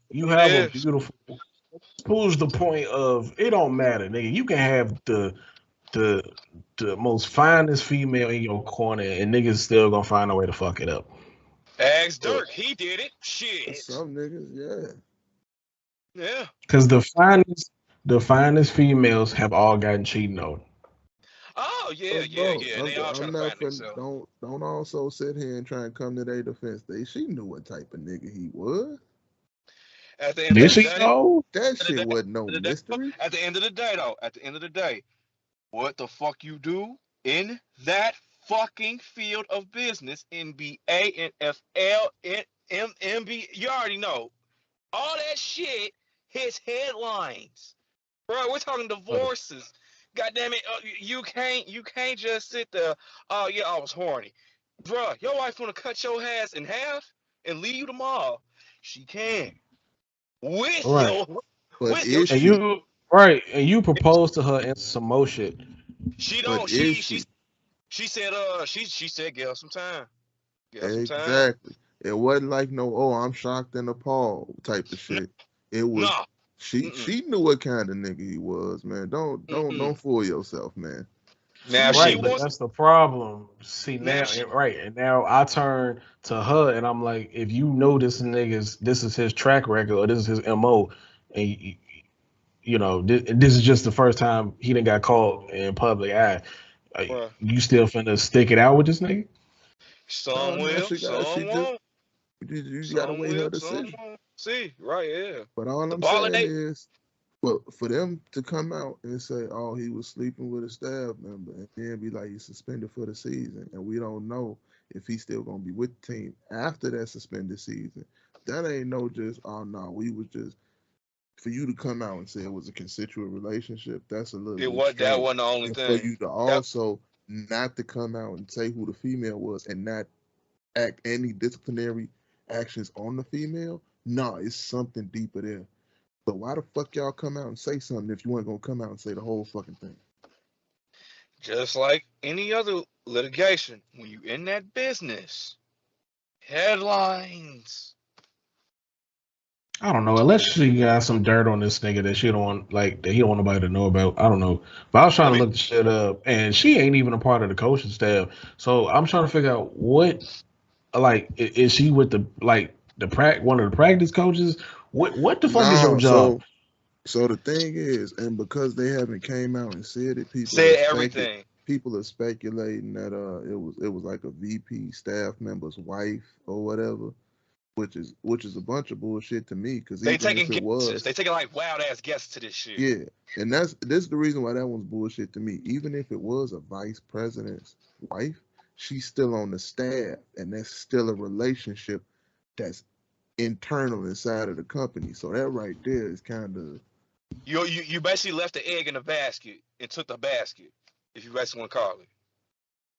You have a beautiful. Proves the point of it don't matter, nigga. You can have the most finest female in your corner, and niggas still gonna find a way to fuck it up. Ask Dirk, he did it. Shit. Some niggas, yeah. Because the finest females have all gotten cheating on. Oh yeah. They all trying to find themselves. Don't also sit here and try and come to their defense. She knew what type of nigga he was. At the end of the day, know? That shit wasn't no mystery. At the end of the day, though, what the fuck you do in that fucking field of business, NBA, NFL, MB, you already know. All that shit hits headlines. Bro, we're talking divorces. God damn it, you can't just sit there, oh yeah, I was horny. Bro, your wife wanna cut your ass in half and leave you tomorrow. She can. With and you propose to her in some more shit. She don't. She said. She said, "Give her some time." Exactly. It wasn't like no, I'm shocked and appalled type of shit. It was. She knew what kind of nigga he was, man. Don't fool yourself, man. Now but that's the problem. See now, and now I turn to her and I'm like, if you know this is his track record or this is his MO, and this is just the first time he done got caught in public eye. You still finna stick it out with this nigga? Some will, some won't. You gotta weigh her decision. See, right, yeah. But all I'm saying is, well, for them to come out and say, "Oh, he was sleeping with a staff member," and then be like, "He's suspended for the season," and we don't know if he's still gonna be with the team after that suspended season. That ain't no just, oh no, we was just, for you to come out and say it was a consensual relationship, that's a little It bit was that strange. wasn't the only And thing. for you to also not to come out and say who the female was and not act any disciplinary actions on the female, no, it's something deeper there. So why the fuck y'all come out and say something if you weren't gonna come out and say the whole fucking thing? Just like any other litigation, when you in that business, headlines. I don't know. Unless she got some dirt on this nigga that she don't want, like that he don't want nobody to know about. I don't know. But I was trying to look the shit up, and she ain't even a part of the coaching staff. So I'm trying to figure out what, like, is she with the one of the practice coaches? What the fuck is your job? So the thing is, and because they haven't came out and said it, Said everything. People are speculating that it was like a VP staff member's wife or whatever, which is a bunch of bullshit to me. Because they taking guesses. They taking like wild ass guesses to this shit. Yeah, and this is the reason why that one's bullshit to me. Even if it was a vice president's wife, she's still on the staff, and that's still a relationship that's internal inside of the company. So that right there is kind of you basically left the egg in the basket and took the basket, if you basically want to call it.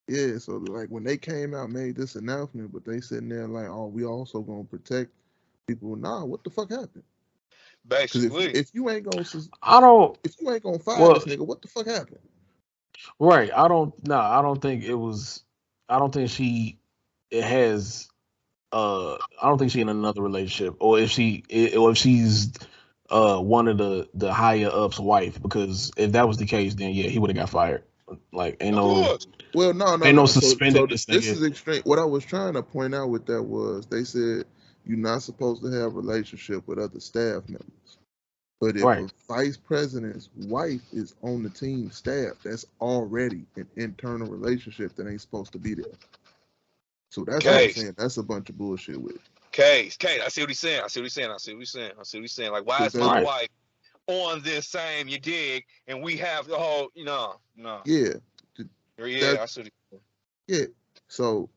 Yeah, so like when they came out made this announcement, but they sitting there like, oh, we also gonna protect people. Nah, what the fuck happened? Basically, if you ain't gonna fire this nigga, what the fuck happened? Right. I don't think it was. I don't think she has. I don't think she in another relationship, or if she's one of the higher ups wife, because if that was the case, then yeah, he would have got fired. Like ain't no suspended. So this is extreme. What I was trying to point out with that was they said you're not supposed to have a relationship with other staff members. But if a vice president's wife is on the team staff, that's already an internal relationship that ain't supposed to be there. So that's what I'm saying. That's a bunch of bullshit with it. Case, I see what he's saying. I see what he's saying. Like, why is my wife on this same, you dig, and we have the whole, no. Yeah. I see what he's saying. Yeah. So.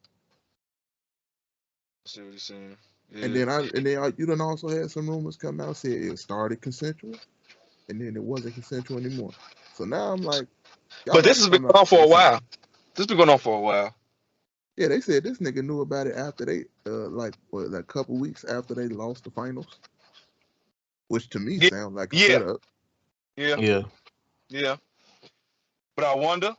I see what he's saying. Yeah. And then you done also had some rumors come out saying it started consensual, and then it wasn't consensual anymore. So now I'm like, but this has been going on for a while. This has been going on for a while. Yeah, they said this nigga knew about it after they like a couple weeks after they lost the finals, which to me sounds like a setup. Yeah. But I wonder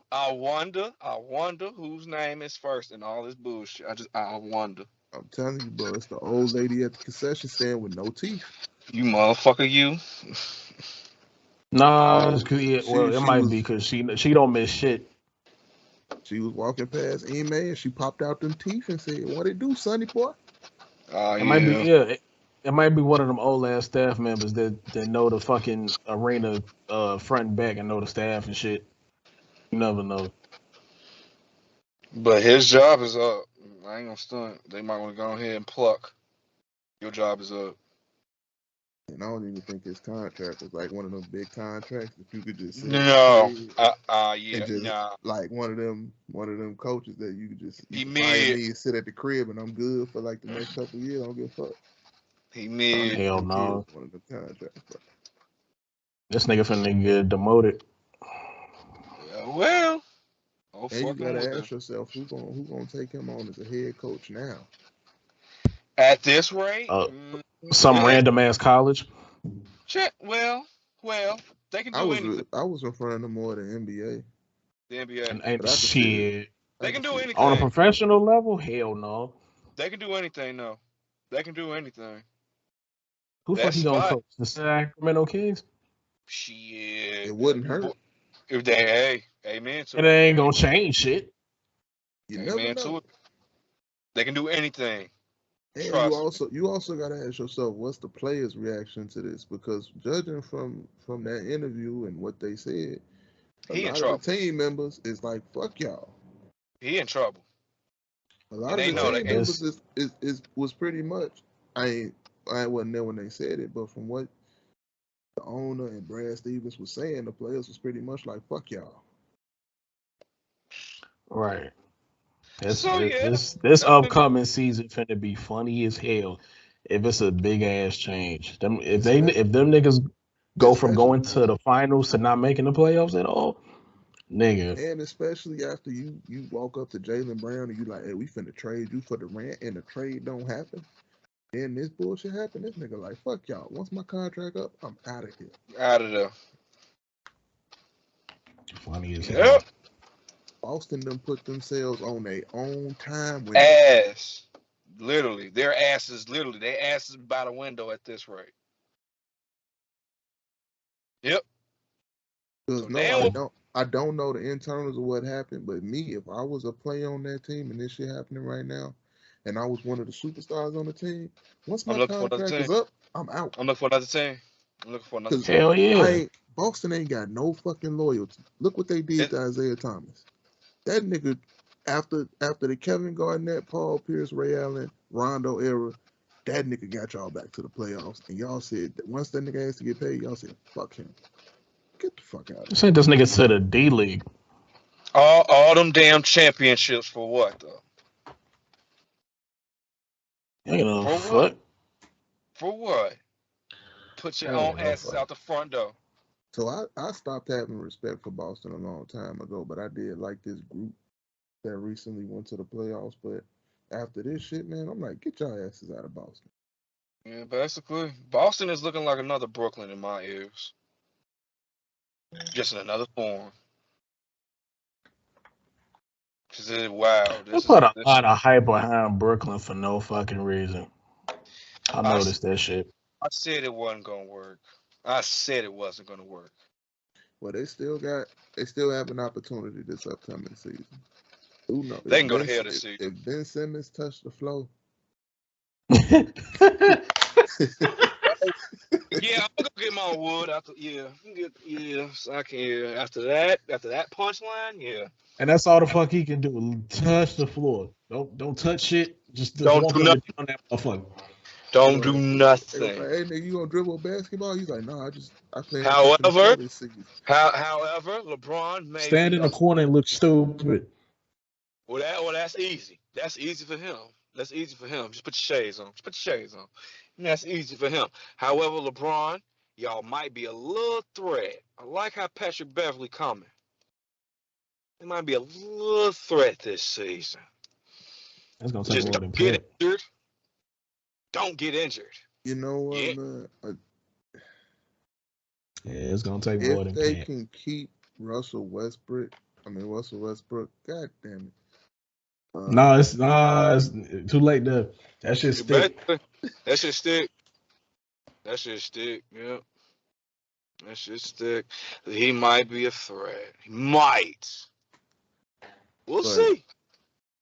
whose name is first in all this bullshit. I wonder. I'm telling you, bro, it's the old lady at the concession stand with no teeth. You motherfucker, you. Nah, it might be because she don't miss shit. She was walking past Ime and she popped out them teeth and said, "What it do, sonny boy?" It might be It might be one of them old ass staff members that know the fucking arena front and back and know the staff and shit. You never know. But his job is up. I ain't gonna stunt. They might want to go ahead and pluck. Your job is up. And I don't even think his contract was like one of those big contracts that you could just say. Like one of them coaches that you could just fire me and sit at the crib and I'm good for like the next couple of years. I don't give a fuck. He mid. Hell no. One of them contracts, bro. This nigga finna get demoted. Yeah, well. And you gotta ask yourself who gonna take him on as a head coach now? At this rate, some random ass college. Well, they can do anything. I was referring to more the NBA. The NBA. And shit. They can do anything. On a professional level? Hell no. They can do anything, though. They can do anything. Who fuck you gonna coach? The Sacramento Kings? Shit. It wouldn't hurt. If they, amen to it. It ain't gonna change shit. You never know. They can do anything. And you also gotta ask yourself, what's the players' reaction to this? Because judging from that interview and what they said, a lot of the team members is like, fuck y'all. He in trouble. A lot of the team members was pretty much, I wasn't there when they said it, but from what the owner and Brad Stevens was saying, the players was pretty much like, fuck y'all. Right. This upcoming season finna be funny as hell. If it's a big ass change, if them niggas go from going to the finals to not making the playoffs at all, nigga. And especially after you walk up to Jaylen Brown and you like, hey, we finna trade you for Durant, and the trade don't happen. Then this bullshit happen. This nigga like, fuck y'all. Once my contract up, I'm out of here. Out of there. Funny as hell. Boston them put themselves on their own time window. Ass. Literally. Their asses by the window at this rate. Yep. Because no, I don't know the internals of what happened, but me, if I was a player on that team and this shit happening right now, and I was one of the superstars on the team, once my contract is up, I'm out. I'm looking for another team. Hell yeah. Boston ain't got no fucking loyalty. Look what they did to Isaiah Thomas. That nigga, after the Kevin Garnett, Paul Pierce, Ray Allen, Rondo era, that nigga got y'all back to the playoffs. And y'all said that once that nigga has to get paid, y'all said, fuck him. Get the fuck out of here. Send this nigga to the D League. All them damn championships for what though? You know, fuck. For what? Put your own asses out the front door. So I stopped having respect for Boston a long time ago, but I did like this group that recently went to the playoffs. But after this shit, man, I'm like, get your asses out of Boston. Yeah, basically, Boston is looking like another Brooklyn in my ears. Just in another form. Wow. They put a lot of hype behind Brooklyn for no fucking reason. I noticed that shit. I said it wasn't gonna work. I said it wasn't gonna work. Well, they still have an opportunity this upcoming season. Who knows? They can go to hell this season. If Ben Simmons touched the floor. Yeah, I'm gonna get my wood after. So I can. After that punchline, yeah. And that's all the fuck he can do. Touch the floor. Don't touch shit. Just don't do nothing on that motherfucker. Don't do nothing. Like, hey nigga, you gonna dribble basketball? He's like, no, I play. However, LeBron may stand in the corner and look stupid. Well, that's easy. That's easy for him. Just put your shades on. And that's easy for him. However, LeBron, y'all might be a little threat. I like how Patrick Beverly coming. It might be a little threat this season. That's gonna take more than get injured. Don't get injured. You know what, man? Yeah, it's gonna take more than. If they can keep Russell Westbrook, god damn it. It's too late to. That shit stick. That shit stick. Yeah. That shit stick. He might be a threat. He might. We'll see.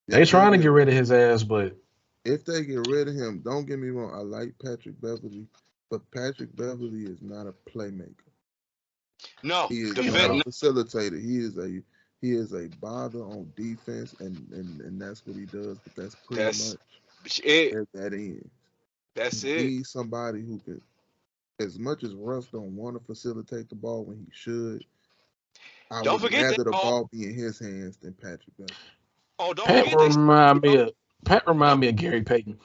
They trying to get rid of his ass, but if they get rid of him, don't get me wrong. I like Patrick Beverly, but Patrick Beverly is not a playmaker. No, he is not a facilitator. He is a bother on defense, and that's what he does. But that's pretty much it. That ends. That's he it. Needs somebody who can, as much as Russ don't want to facilitate the ball when he should. I would rather the ball be in his hands than Patrick Beverly. Oh, don't Pat remind me of Gary Payton.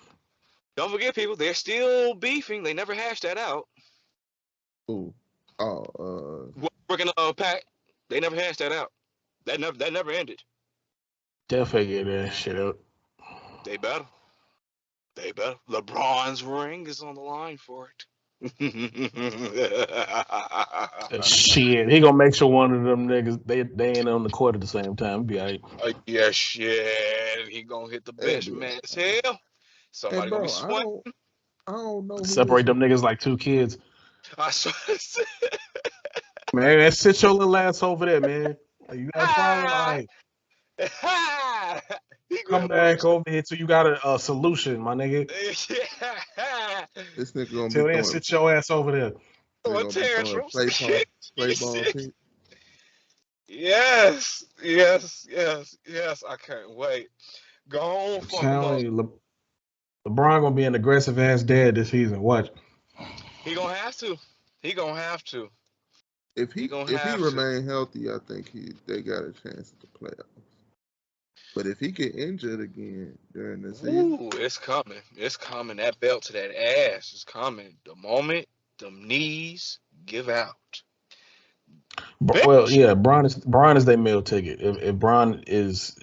Don't forget, people, they're still beefing. They never hashed that out. Ooh. Working Pat, they never hashed that out. That never ended. They'll figure that shit out. They better. LeBron's ring is on the line for it. Shit, he gonna make sure one of them niggas they ain't on the court at the same time. Be alright. Yeah, shit. He gonna hit the bench, man. As hell. Somebody gonna be sweating. I don't know. Separate them niggas like two kids. I swear. Man, sit your little ass over there, man. You got a problem? Come back over here till you got a solution, my nigga. This nigga gonna till then, sit your ass over there. Play ball. Yes. I can't wait. Go on. LeBron gonna be an aggressive ass dad this season. Watch. He gonna have to. If he remain healthy, I think they got a chance at the playoffs. But if he get injured again during the season, Ooh, it's coming. It's coming. That belt to that ass is coming. The moment them knees give out. Well, Bitch. yeah, Braun is their meal ticket. If Braun has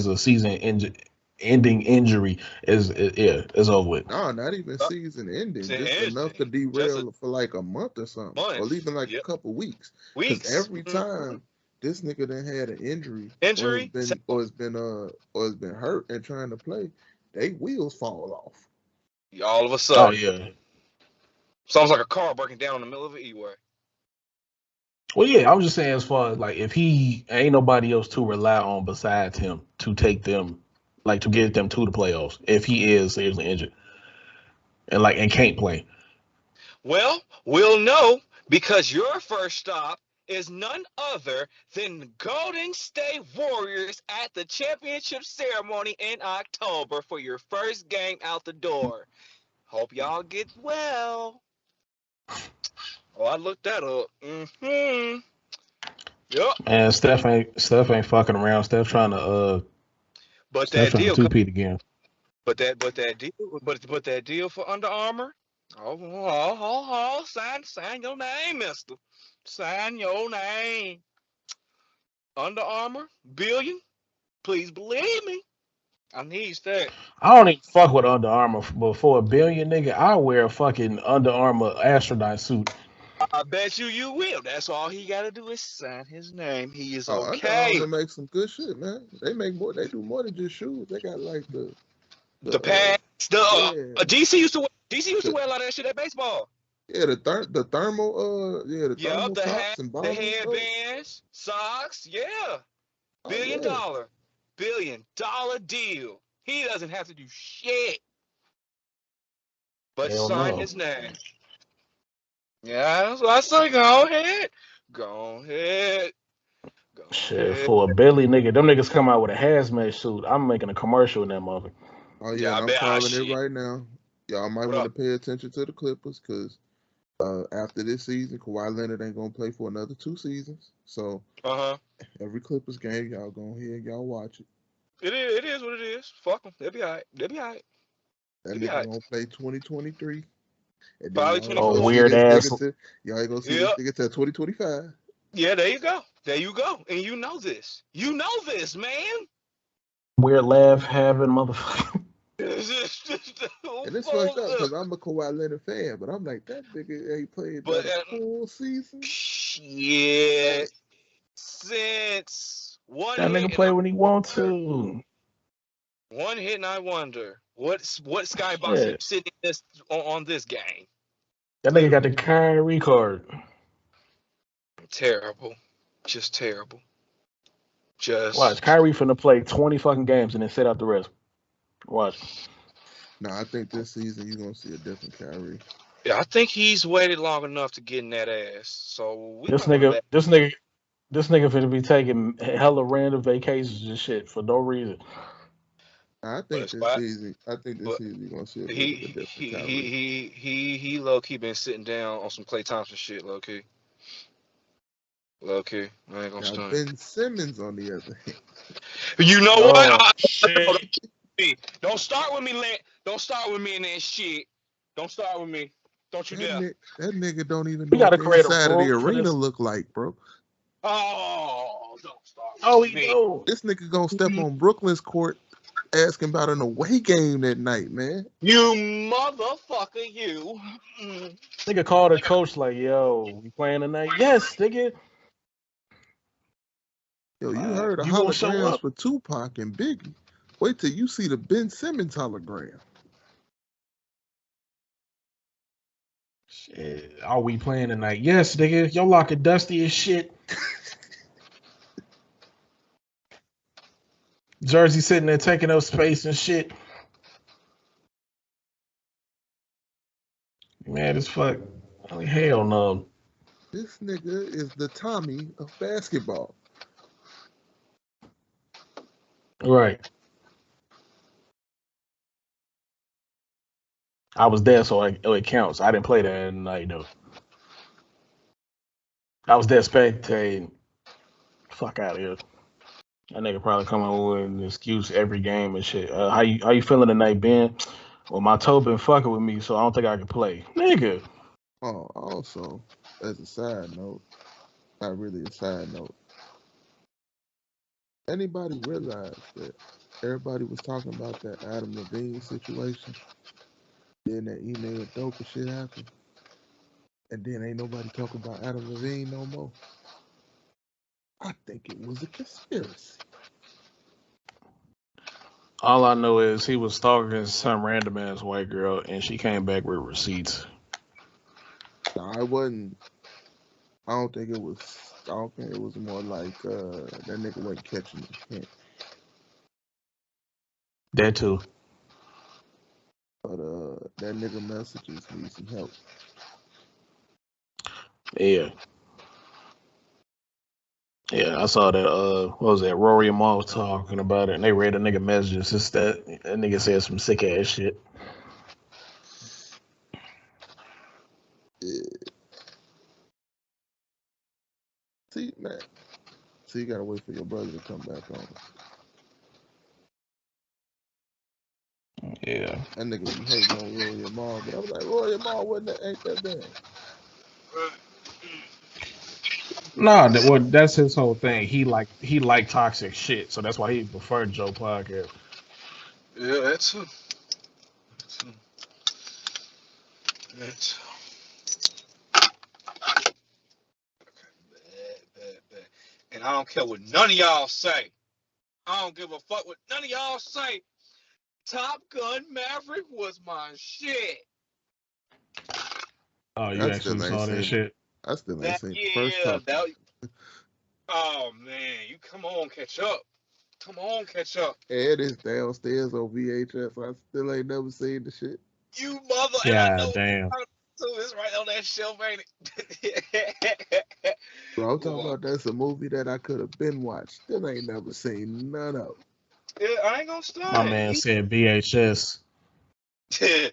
a ending injury, it's over with. no, not even season ending, just enough to Just a derail for like a month or something, or month. even like a Yep. couple weeks. Because Weeks. every time this nigga done had an injury, Injury. or it's been hurt and trying to play, they wheels fall off. All of a Oh sudden. yeah. Sounds like a car breaking down in the middle of an E-way. Well, yeah, I was just saying as far as like if he ain't nobody else to rely on besides him to take them, like to get them to the playoffs. If he is seriously injured and can't play. Well, we'll know because your first stop is none other than the Golden State Warriors at the championship ceremony in October for your first game out the door. Hope y'all get well. Oh, I looked that up. Yep. And Steph ain't fucking around. Steph trying to But Steph that trying to deal, two-peat again. but that deal for Under Armour. Sign your name, Mister. Sign your name. Under Armour, billion. Please believe me. I need that. I don't even fuck with Under Armour, but for $1 billion, nigga, I'll wear a fucking Under Armour astronaut suit. I bet you will. That's all he got to do is sign his name. He is Under okay. Armour make some good shit, man. They do more than just shoes. They got like the pads. DC used to wear a lot of that shit at baseball. Yeah, the thermal thermal the tops and bottoms. The headbands, socks, yeah. Oh, $1 billion deal. He doesn't have to do shit but sign his name. Yeah, that's what I say. Go ahead. Shit, for $1 billion, nigga, them niggas come out with a hazmat suit. I'm making a commercial in that mother. Oh yeah, and I'm calling it right now. Y'all might want to pay attention to the Clippers because after this season, Kawhi Leonard ain't gonna play for another 2 seasons. So every Clippers game, y'all go ahead, y'all watch it. It is what it is. Fuck them. They'll be all right. That nigga gonna play 2023. And probably 24. Weird ass. Y'all ain't gonna see this nigga till 2025. Yeah, there you go. And you know this, man. Weird laugh having motherfucker. And it's fucked up because I'm a Kawhi Leonard fan, but I'm like, that nigga ain't played but a full season. Shit. Since one that nigga play when he want to. One hit and I wonder what skybox is sitting on this game. That nigga got the Kyrie card. Terrible. Just terrible. Watch, Kyrie finna play 20 fucking games and then sit out the rest. Watch. No, I think this season you're gonna see a different Kyrie. Yeah, I think he's waited long enough to get in that ass. So this nigga finna be taking hella random vacations and shit for no reason. I think this season you're gonna see a different Kyrie. He low key been sitting down on some Klay Thompson shit, low key. I ain't gonna stunt. Ben Simmons on the other hand. You know what? Don't start with me, Lent. Don't start with me in that shit. Don't start with me. Don't you dare. That nigga don't even know what the inside of the arena look like, bro. Oh, don't start with me. Oh, this nigga gonna step on Brooklyn's court asking about an away game that night, man. You motherfucker, you. Nigga called a coach like, yo, we playing tonight? Yes, nigga. Yo, you heard of holograms for Tupac and Biggie. Wait till you see the Ben Simmons hologram. Shit, are we playing tonight? Yes, nigga. Your locker dusty as shit. Jersey sitting there taking up space and shit. Mad as fuck. Oh, hell no. This nigga is the Tommy of basketball. Right. I was there, so it counts. I didn't play that night, though. I was there spectating. Fuck out of here. That nigga probably come up with an excuse every game and shit. How you feeling tonight, Ben? Well, my toe been fucking with me, so I don't think I can play. Nigga. Oh, also, as a side note, not really a side note, anybody realize that everybody was talking about that Adam Levine situation? Then that email dope and shit happened. And then ain't nobody talking about Adam Levine no more. I think it was a conspiracy. All I know is he was stalking some random ass white girl, and she came back with receipts. No, it wasn't. I don't think it was stalking. It was more like that nigga wasn't catching the hint. That too. But that nigga messages need some help. Yeah. Yeah, I saw that. What was that? Rory and Ma was talking about it, and they read a nigga messages. It's that nigga said some sick ass shit. Yeah. See, man. So you gotta wait for your brother to come back on. Yeah. That nigga be hating on Rory and Ma, but I was like, Rory and Ma ain't that bad. Nah, that's his whole thing. He liked toxic shit, so that's why he preferred Joe podcast. Yeah, that's too. That's bad. And I don't care what none of y'all say. I don't give a fuck what none of y'all say. Top Gun Maverick was my shit. Oh, you actually saw that shit? I still ain't seen the first Top Gun. Oh man, you come on, catch up. Yeah, it is downstairs on VHS. I still ain't never seen the shit. You mother, Yeah, and I know damn. it's right on that shelf, ain't it? Bro, I'm talking about that's a movie that I could have been watched. Still ain't never seen none of it. Yeah, I ain't gonna start. My man said VHS. He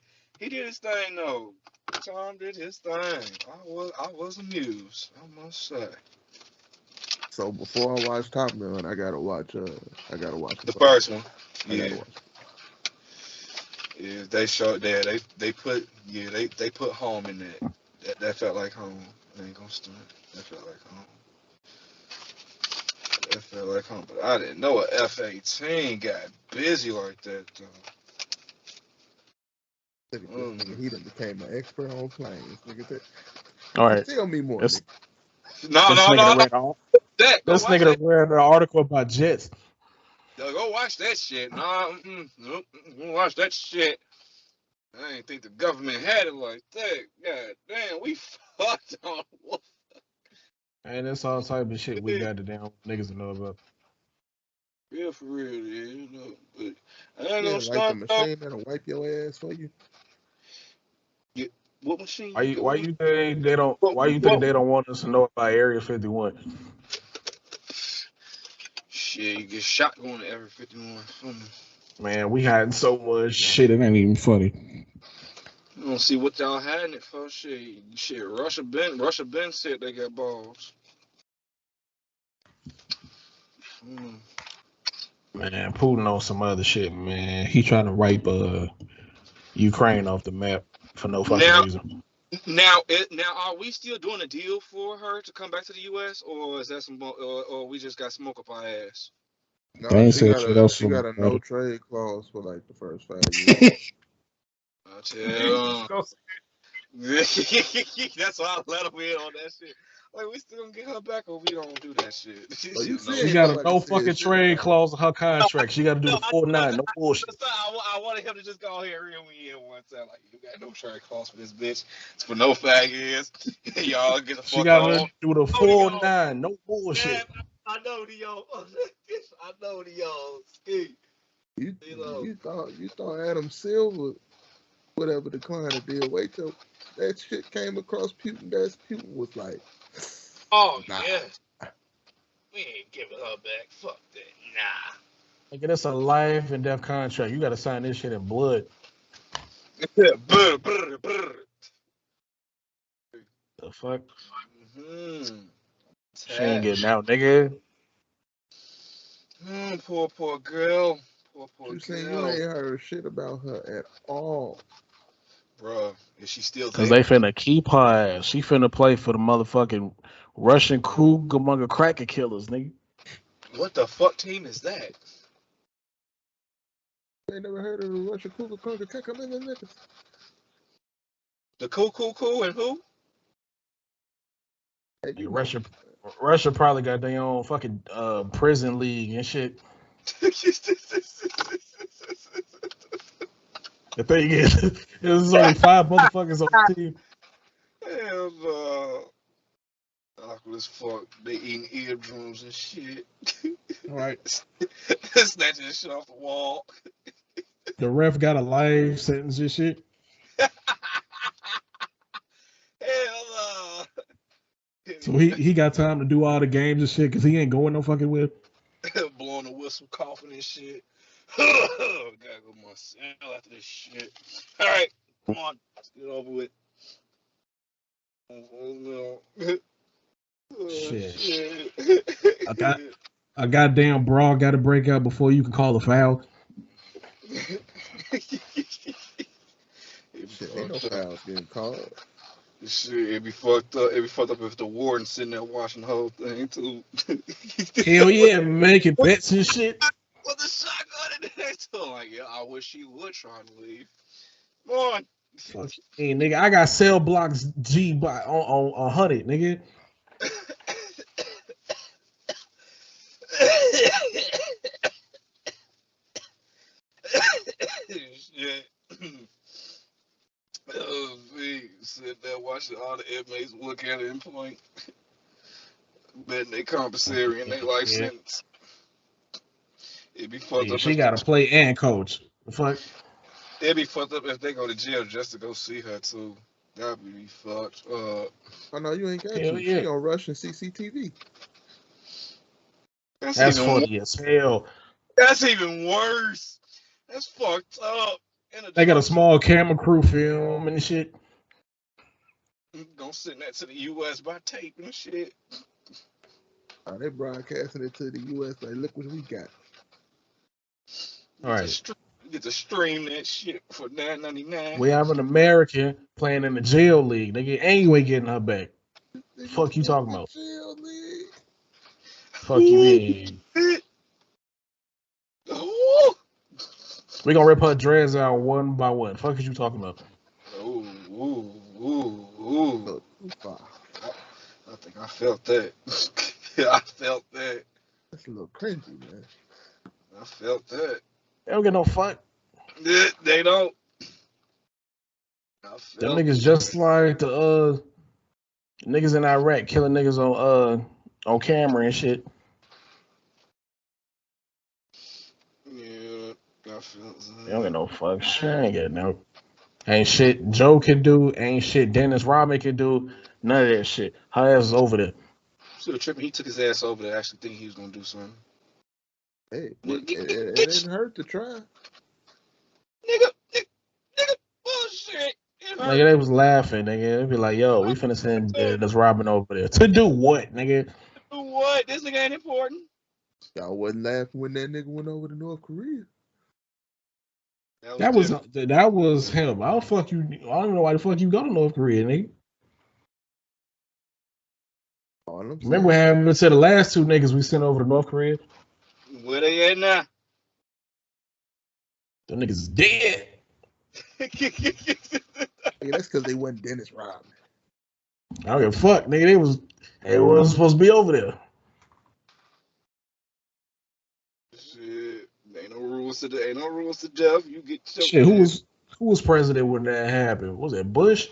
did his thing though. Tom did his thing. I was amused, I must say. So before I watch Top Gun, I gotta watch the first one. I gotta watch. Yeah, they showed that they put they put home in that. That felt like home. I ain't gonna stunt. That felt like home. But I didn't know a F-18 got busy like that though. Nigga, he done became an expert on planes. Nigga, All right. Tell me more, nigga. No. This nigga read an article about jets. Go watch that shit. Nope. Watch that shit. I didn't think the government had it like that. God damn, we fucked on. And that's all type of shit we got to damn niggas to know about. Yeah, for real, yeah. But I ain't Yeah, gonna like start the machine that'll wipe your ass for you. Yeah, what machine? Why you think they don't want us to know about Area 51? Shit, you get shot going to Area 51. Man, we had so much shit, it ain't even funny. I don't see what y'all had it for. Shit, Russia been said they got balls. Man, Putin on some other shit, man. He trying to wipe Ukraine off the map for no fucking reason. Now, are we still doing a deal for her to come back to the U.S. or is that or we just got smoke up our ass? No, she got a no trade clause for like the first 5 years. I tell that's why I let him in on that shit. Like, we still gonna get her back or we don't do that shit? She got a no fucking trade clause in her contract. She got to do the full 9. No bullshit. I wanted him to just go here and reel me in one time. Like, you got no trade clause for this bitch. It's for no faggots. Y'all get the fuck on. She got to do the full 9. No bullshit. Man, I know the y'all. I know the y'all. Ski. You thought Adam Silver, whatever the client did, wait till that shit came across Putin. Putin was like, oh, nah. Yeah. We ain't giving her back. Fuck that. Nah. Nigga, that's a life and death contract. You got to sign this shit in blood. Brr. The fuck? Mm-hmm. She ain't getting out, nigga. Poor girl. Poor You saying you girl. ain't heard shit about her at all. Bruh, is she still Cause there? they finna keep her ass. She finna play for the motherfucking Russian Kugamunga cracker killers, nigga. What the fuck team is that? They never heard of the Russian Cougar Conquer come in the niggas. The Cool and who? Hey, you know. Russia probably got their own fucking prison league and shit. The thing is, there's only 5 motherfuckers on the team. Hell no. Awkward as fuck. They eating eardrums and shit. All right. Snatching shit off the wall. The ref got a life sentence and shit. Hell no. So he got time to do all the games and shit because he ain't going no fucking with. Blowing the whistle, coughing and shit. Gotta go myself after this shit. All right, come on, let's get it over with. Oh, no. Shit. A goddamn brawl got to break out before you can call a foul. Shit, ain't no fouls getting called. Shit, it'd be fucked up. It'd be fucked up if the warden sitting there watching the whole thing too. Hell yeah, making bets and shit. With the shotgun in there too. Like, yeah, I wish he would try to leave. Come on. Fuck hey, nigga, I got cell blocks G by on 100, nigga. Shit. Oh, me sitting there watching all the inmates look at it and point, betting they compensatory and they life sentence. It'd be fucked up. She got to play and coach. The fuck. It'd be fucked up if they go to jail just to go see her too. That'd be fucked up. Oh no, you ain't got Hell to. yeah. She on Russian CCTV. That's funny as hell. That's even worse. That's fucked up. They got a small camera crew film and shit. Gonna send that to the U.S. by tape and shit. Oh, they broadcasting it to the U.S. Like, look what we got. All right. You get to stream that shit for $9.99. We have an American playing in the jail league. Nigga, anyway getting her back. Fuck you talking about? Jail league. Fuck you mean? We gonna rip her dreads out one by one. Fuck is you talking about? Ooh. I think I felt that. I felt that. That's a little cringy, man. I felt that. They don't get no fuck. They don't. Them niggas just like the niggas in Iraq killing niggas on camera and shit. Yeah, I felt that. They don't get no fuck. Shit, ain't get no. Ain't shit Joe can do. Ain't shit Dennis Rodman can do. None of that shit. Her ass is over there. Still tripping. He took his ass over there. Actually, think he was gonna do something. Hey, it didn't hurt to try. Nigga, bullshit. Nigga, they was laughing, nigga. They be like, yo, we finna send Dennis Rodman over there. To do what, nigga? Do what? This nigga ain't important. Y'all wasn't laughing when that nigga went over to North Korea. That was him. I don't know why the fuck you go to North Korea, nigga. Remember what happened to the last 2 niggas we sent over to North Korea? Where they at now? Them niggas is dead. Yeah, that's because they wasn't Dennis Rodman. I don't give a fuck, nigga. They wasn't supposed to be over there. Shit, ain't no rules to death. You get shit. Who was president when that happened? Was it Bush?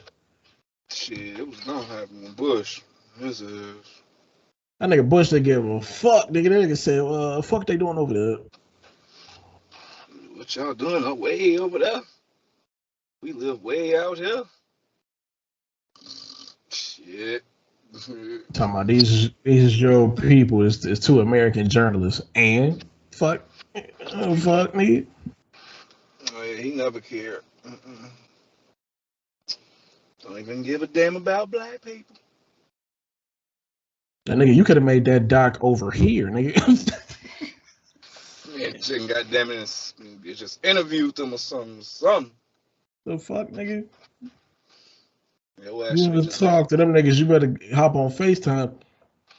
Shit, it was not happening. Bush. This is. That nigga Bush didn't give a fuck, nigga. That nigga said, fuck they doing over there. What y'all doing way over there? We live way out here. Shit. Talking about these your people is 2 American journalists and fuck nigga. Oh yeah, he never cared. Don't even give a damn about black people. That nigga, you could have made that doc over here, nigga. And shit, goddamn it, it just interviewed them or something. The fuck, nigga? Your You ass want to just talk to them niggas, you better hop on FaceTime.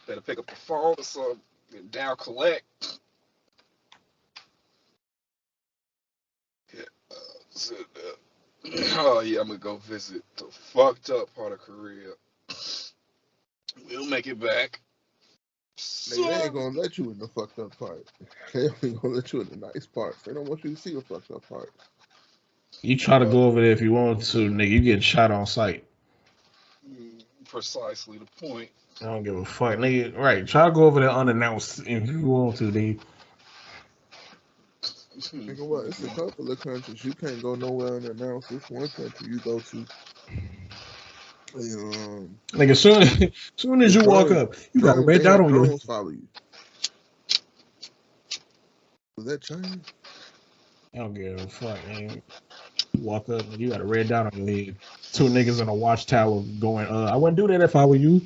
better pick up the phone or something. Get down collect. Yeah, so, oh yeah, I'm gonna go visit the fucked up part of Korea. We'll make it back. Nigga, they ain't gonna let you in the fucked up part. They only gonna let you in the nice parts. They don't want you to see the fucked up part. You try to go over there if you want to, nigga. You get shot on sight. Precisely the point. I don't give a fuck, nigga. Right? Try to go over there unannounced if you want to, nigga. Nigga, what? It's a couple of countries you can't go nowhere unannounced. This one country you go to. Nigga, soon as you walk up, you got a red dot on your. Drones follow you. Was that China? I don't give a fuck, man. You walk up and you got a red dot on your head. Two niggas in a watchtower going, I wouldn't do that if I were you.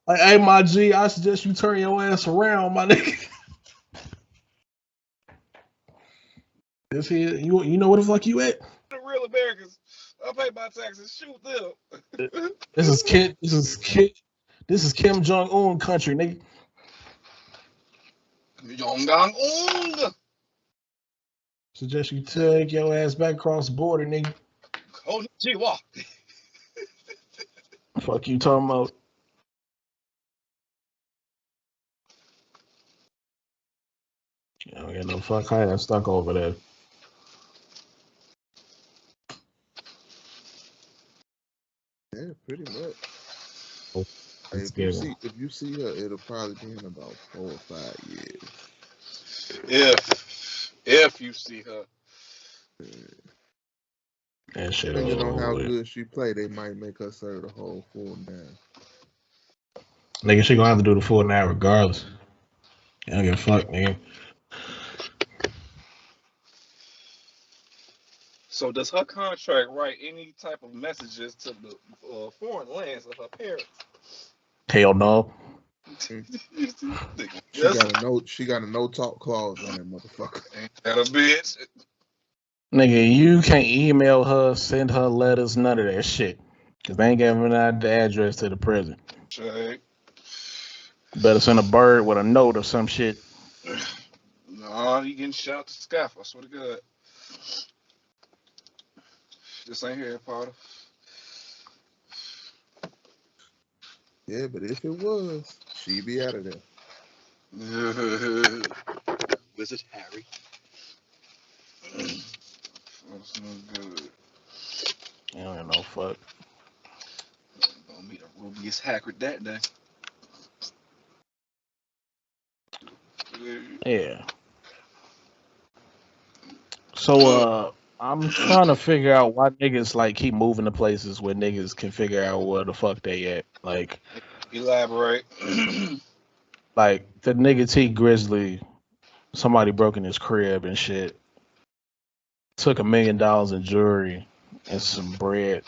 Like, hey, my G, I suggest you turn your ass around, my nigga. This here, you know where the fuck you at? The real Americans. I pay my taxes. Shoot them. This is Kim Jong-un country, nigga. Jong-un. Suggest you take your ass back across the border, nigga. Konnichiwa. Fuck you talking about? I don't get no fuck. I got stuck over there. Yeah, pretty much. Oh, Hey, if you see her, it'll probably be in about 4 or 5 years. If you see her. That shit. Depending on how good she play, they might make her serve the whole full 9. Nigga, she gonna have to do the full 9 regardless. I don't give a fuck, nigga. So does her contract write any type of messages to the foreign lands of her parents? Hell no. She got a no talk clause on that motherfucker. Ain't that a bitch? Nigga, you can't email her, send her letters, none of that shit. Cause they ain't giving out the address to the prison. Shake. Better send a bird with a note or some shit. No, he getting shot to scaff. I swear to God. This ain't Harry Potter. Yeah, but if it was, she'd be out of there. Wizard Harry. That's no good. I don't know, fuck. Gonna meet a Rubius Hackard that day. Yeah. So, I'm trying to figure out why niggas like keep moving to places where niggas can figure out where the fuck they at. Like, elaborate. like the nigga T Grizzly, somebody broke in his crib and shit. Took $1 million in jewelry and some bread.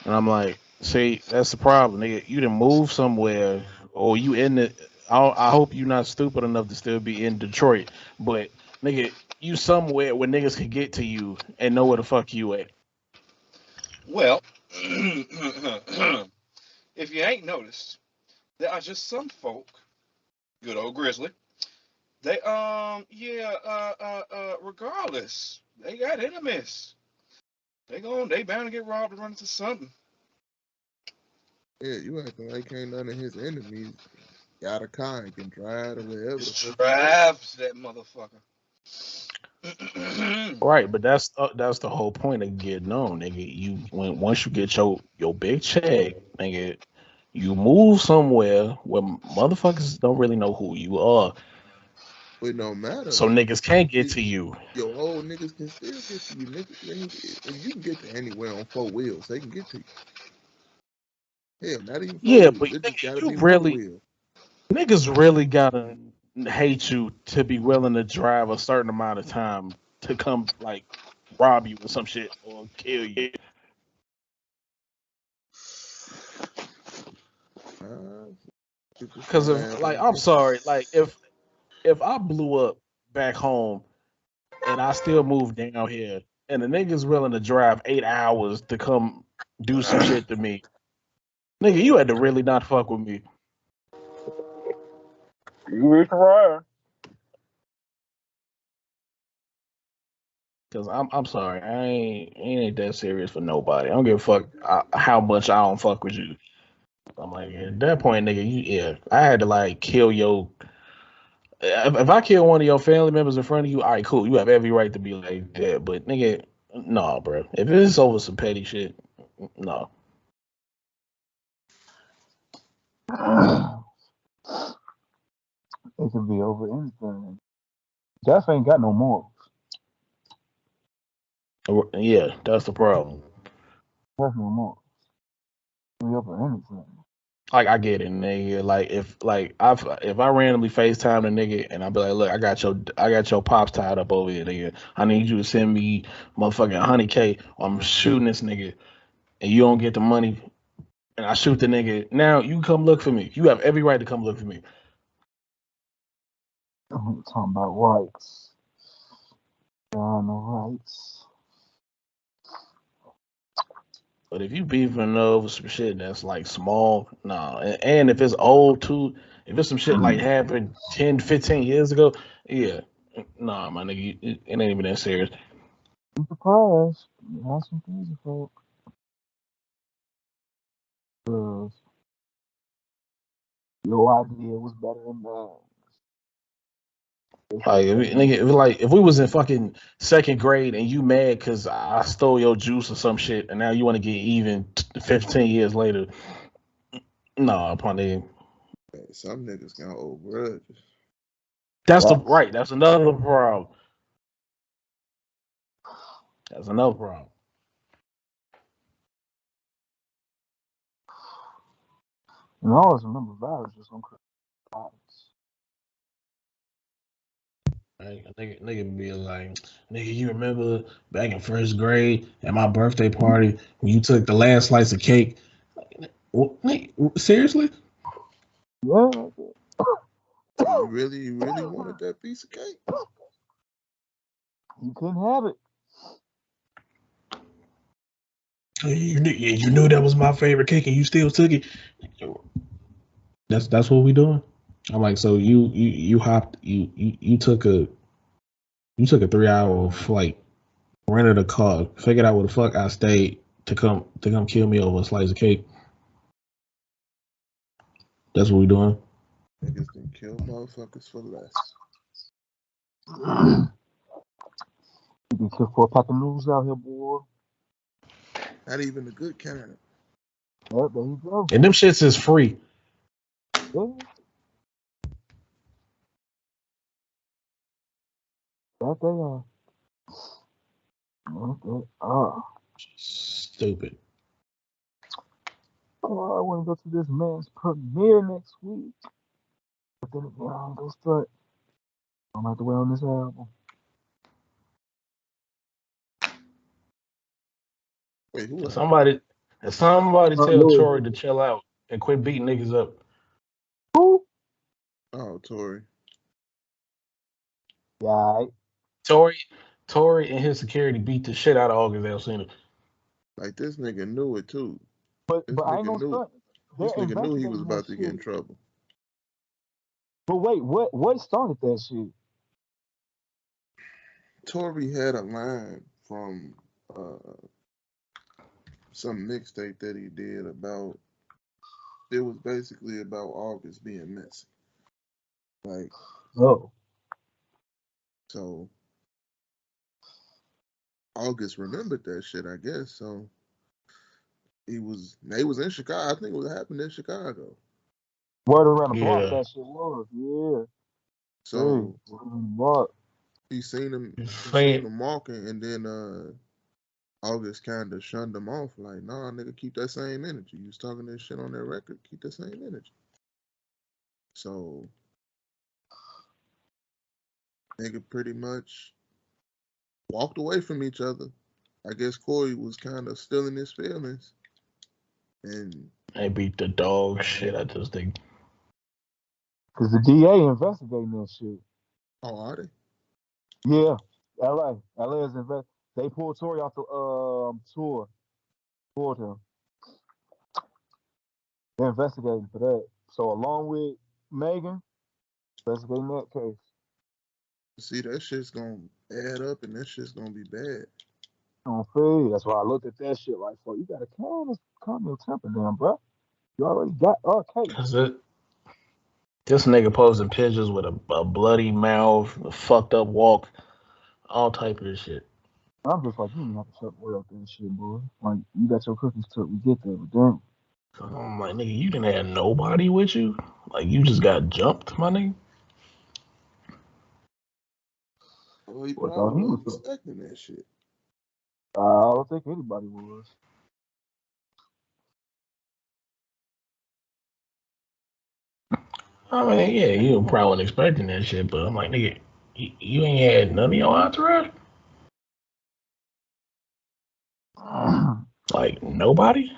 And I'm like, see, that's the problem, nigga. You done move somewhere, or you in the. I hope you're not stupid enough to still be in Detroit, but nigga, you somewhere where niggas can get to you and know where the fuck you at. Well, if you ain't noticed, there are just some folk, good old Grizzly. They regardless, they got enemies. They bound to get robbed and run into something. Yeah, you acting like ain't none of his enemies got a car and can drive or whatever. Traps that motherfucker. Right, but that's the whole point of getting on, nigga. Once you get your big check, nigga, you move somewhere where motherfuckers don't really know who you are. It don't matter. So niggas can't get to you. Your old niggas can still get to you, nigga. You can get to anywhere on 4 wheels. They can get to you. Hell, not even 4 wheels. But It just gotta you be really 1 wheel. niggas really gotta hate you to be willing to drive a certain amount of time to come like rob you or some shit or kill you. Because if like I'm sorry, like if I blew up back home and I still moved down here and the nigga's willing to drive 8 hours to come do some shit to me, nigga, you had to really not fuck with me. You reach right. Cause I'm sorry, I ain't that serious for nobody. I don't give a fuck how much I don't fuck with you. I'm like, at that point, nigga, I had to like kill your. If I kill one of your family members in front of you, all right, cool. You have every right to be like that. But nigga, no, bro. If it's over some petty shit, no. It could be over anything. Jeff ain't got no morals. Yeah, that's the problem. Jeff no morals. Be over anything. Like I get it, nigga. Like if I randomly FaceTime a nigga and I be like, look, I got your pops tied up over here, nigga. I need you to send me motherfucking 100K or I'm shooting this nigga and you don't get the money and I shoot the nigga. Now you come look for me. You have every right to come look for me. I'm talking about rights. There are no rights. But if you beefing over some shit that's like small, nah. And if it's old too, if it's some shit like happened 10, 15 years ago, yeah. Nah, my nigga, it ain't even that serious. I'm surprised. You have some things, folk. Because your idea was better than mine. If we was in fucking second grade and you mad because I stole your juice or some shit, and now you want to get even 15 years later, nah, upon nigga. Some niggas got old grudges. That's another problem. That's another problem. And I always remember viruses on Christmas. Nigga be like, nigga, you remember back in first grade at my birthday party when you took the last slice of cake? Seriously? Yeah. You really wanted that piece of cake? You couldn't have it. You knew that was my favorite cake and you still took it. That's what we doing. I'm like, so you took a 3-hour flight, rented a car, figured out where the fuck I stayed to come kill me over a slice of cake. That's what we doing. Niggas can kill motherfuckers for less. You can kill for a pack of noodles out here, boy. Not even a good kind. Yep, there you go. And them shits is free. Yeah. That they are. That they are. Stupid. Oh, I want to go to this man's premiere next week. But then again, I don't go strut. I'm gonna have to wait on this album. Wait, who? Somebody tell Lord. Tory to chill out and quit beating niggas up. Who? Oh, Tory. Yeah. Tory and his security beat the shit out of August Alsina. Like this nigga knew it too. But I ain't gonna strut. This nigga knew he was investigating about that to get in shit. trouble. But wait, what started that shit? Tory had a line from some mixtape that he did about. It was basically about August being messy. Like, Oh. so August remembered that shit, I guess. So they was in Chicago. I think it was happening in Chicago. Word around the block, Yeah. that shit was. Yeah. So What? he seen him walking, and then August kind of shunned him off. Like, nah, nigga, keep that same energy. You was talking that shit on that record. Keep that same energy. So nigga pretty much walked away from each other. I guess Corey was kind of still in his feelings. And they beat the dog shit. I just think. Cause the DA investigating that shit. Oh, are they? Yeah, LA is They pulled Tory off the tour for him. They're investigating for that. So along with Megan, investigating that case. See, that shit's gonna add up, and that shit's gonna be bad. On feel. That's why I looked at that shit like, you gotta calm your temper down, bro. You already got our case. That's it. This nigga posting pictures with a bloody mouth, a fucked up walk, all type of shit. I'm just like, you don't have to shut the world up that shit, boy. Like, you got your cookies took, we get there, but then. I'm like, nigga, you didn't have nobody with you? Like, you just got jumped, my nigga? Well, he probably was expecting that shit. I don't think anybody was. I mean, yeah, you probably wasn't expecting that shit, but I'm like, nigga, you ain't had none of your entourage? Like, nobody?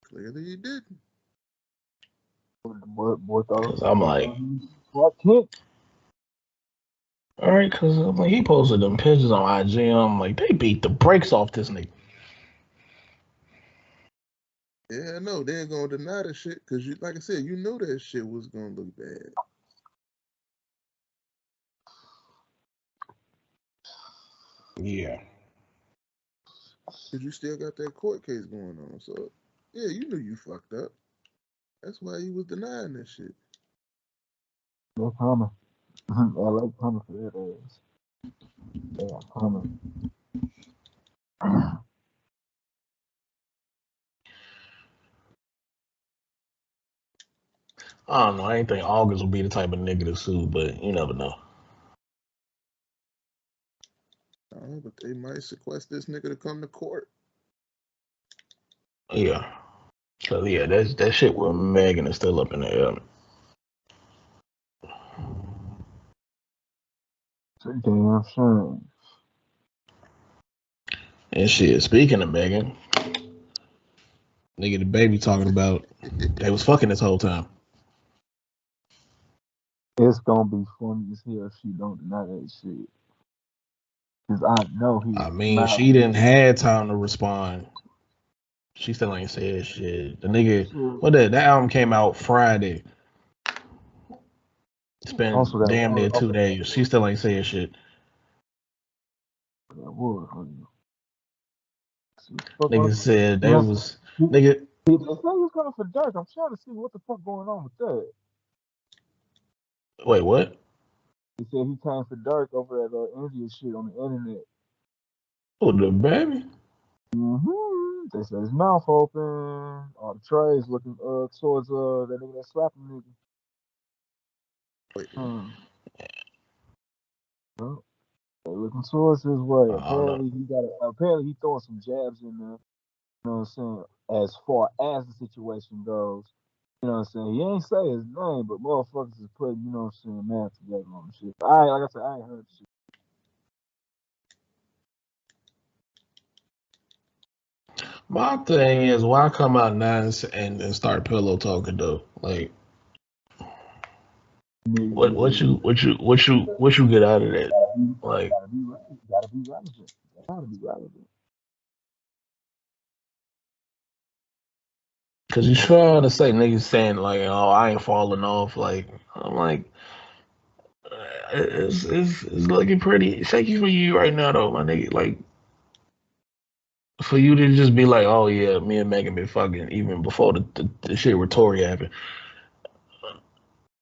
Clearly he didn't. Because I'm like, all right, because like, he posted them pictures on IG, and I'm like, they beat the brakes off this nigga. Yeah, no, they ain't gonna deny the shit, because you, like I said, you know that shit was gonna look bad. Yeah. Because you still got that court case going on, so yeah, you knew you fucked up. That's why he was denying that shit. No comment. I like comment for that ass. Yeah, comment. I don't know. I ain't think August would be the type of nigga to sue, but you never know. But they might sequester this nigga to come to court. Yeah. So yeah, that shit with Megan is still up in the air. Damn shame. And shit, speaking of Megan, nigga, the baby talking about they was fucking this whole time. It's gonna be funny as hell if she don't deny that shit. Cause I know he. I mean, she didn't have time to respond. She still ain't said shit. The nigga, that album came out Friday. It's been damn near 2 days. She still ain't said shit. Nigga said they was nigga. They say he's coming for Dirk. I'm trying to see what the fuck going on with that. Wait, what? He said he came for Dirk over at India shit on the internet. Oh, the baby. They said his mouth open. All the trays looking towards that nigga that slapped him nigga. Well, they looking towards his way. Apparently he throwing some jabs in there. You know what I'm saying? As far as the situation goes. You know what I'm saying? He ain't say his name, but motherfuckers is putting, you know what I'm saying, math together on the shit. Like I said, I ain't heard shit. My thing is, why come out now and start pillow talking though? Like, what you get out of that? Like, gotta be relevant. Gotta be relevant. Cause you trying to say niggas saying like, oh, I ain't falling off. Like, I'm like, it's looking pretty shaky for you right now though, my nigga. Like, for you to just be like, oh yeah, me and Megan been fucking even before the shit with Tory happened.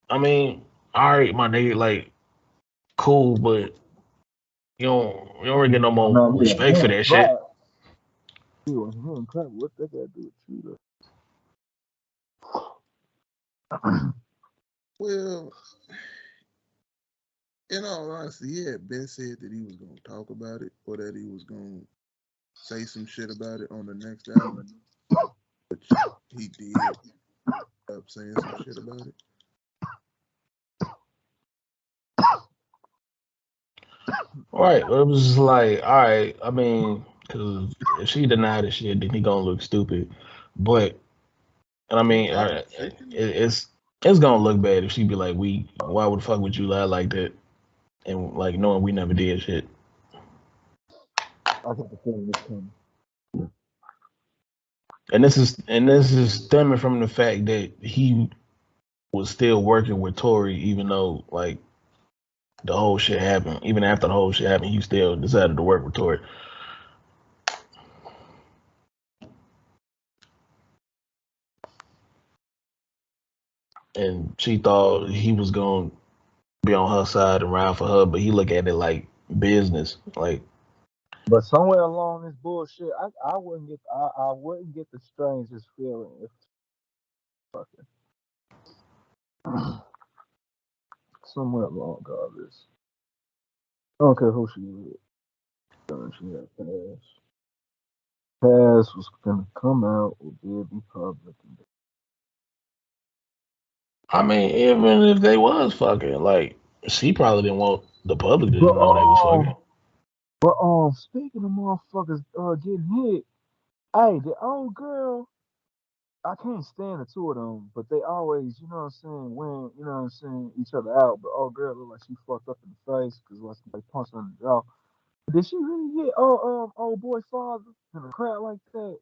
I mean, all right, my nigga, like, cool, but you don't really get no more respect for that shit. What they gotta do with you though? Well, in all honesty, he had been said that he was gonna talk about it or that he was gonna say some shit about it on the next album, which he did up saying some shit about it. Right. It was just like, all right. I mean, because if she denied the shit, then he gonna look stupid. But, and I mean, it's It's gonna look bad if she be like, why would the fuck would you lie like that? And like knowing we never did shit. I think the feeling is coming. And this is stemming from the fact that he was still working with Tori, even though like the whole shit happened. Even after the whole shit happened, he still decided to work with Tori. And she thought he was gonna be on her side and ride for her, but he look at it like business. Like, But somewhere along this bullshit, I wouldn't get the strangest feeling if fucking somewhere along all this. I don't care who she is. She had pass. Pass was gonna come out or be public. I mean, even if they was fucking, like, she probably didn't want the public to know they was fucking. But speaking of motherfuckers getting hit, hey, the old girl, I can't stand the two of them, but they always, you know what I'm saying, when, you know what I'm saying, each other out. But old girl look like she fucked up in the face because like somebody punched her in the jaw. Did she really hit old boy father in a crowd like that?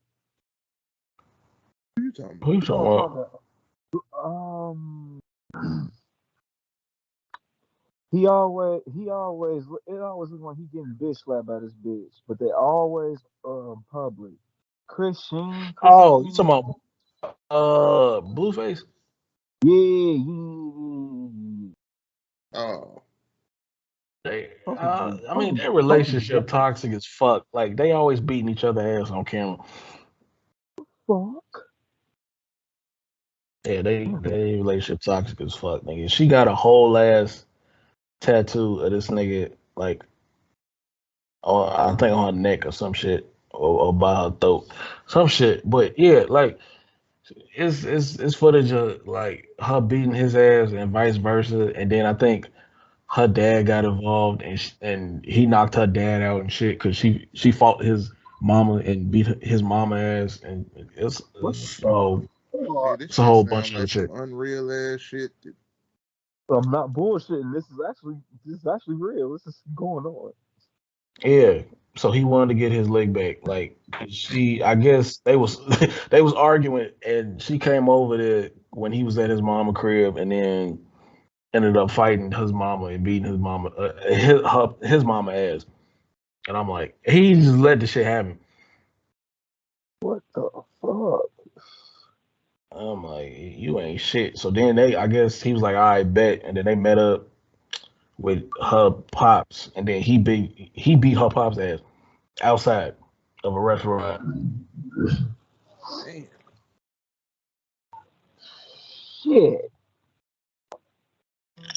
Who you talking about? Who you talking about? He always it always looks like he getting bitch slapped by this bitch, but they always public. Chris Sheen. Oh, you talking about Blueface? Yeah. Oh, I mean, their relationship toxic as fuck. Like they always beating each other ass on camera. Fuck. Yeah, they relationship toxic as fuck, nigga. She got a whole ass tattoo of this nigga, like, I think on her neck or some shit, or by her throat, some shit. But yeah, like it's footage of like her beating his ass and vice versa, and then I think her dad got involved and he knocked her dad out and shit because she fought his mama and beat his mama ass, and it's a whole man, this it's a shit whole bunch sound of like some shit. unreal ass shit. I'm not bullshitting. This is actually real. This is going on. Yeah. So he wanted to get his leg back. Like I guess they was they was arguing, and she came over there when he was at his mama crib, and then ended up fighting his mama and beating his mama, his mama ass. And I'm like, he just let the shit happen. What the fuck? I'm like, you ain't shit. So then I guess he was like, all right, bet, and then they met up with her pops, and then he beat her pops ass outside of a restaurant. Damn. Shit.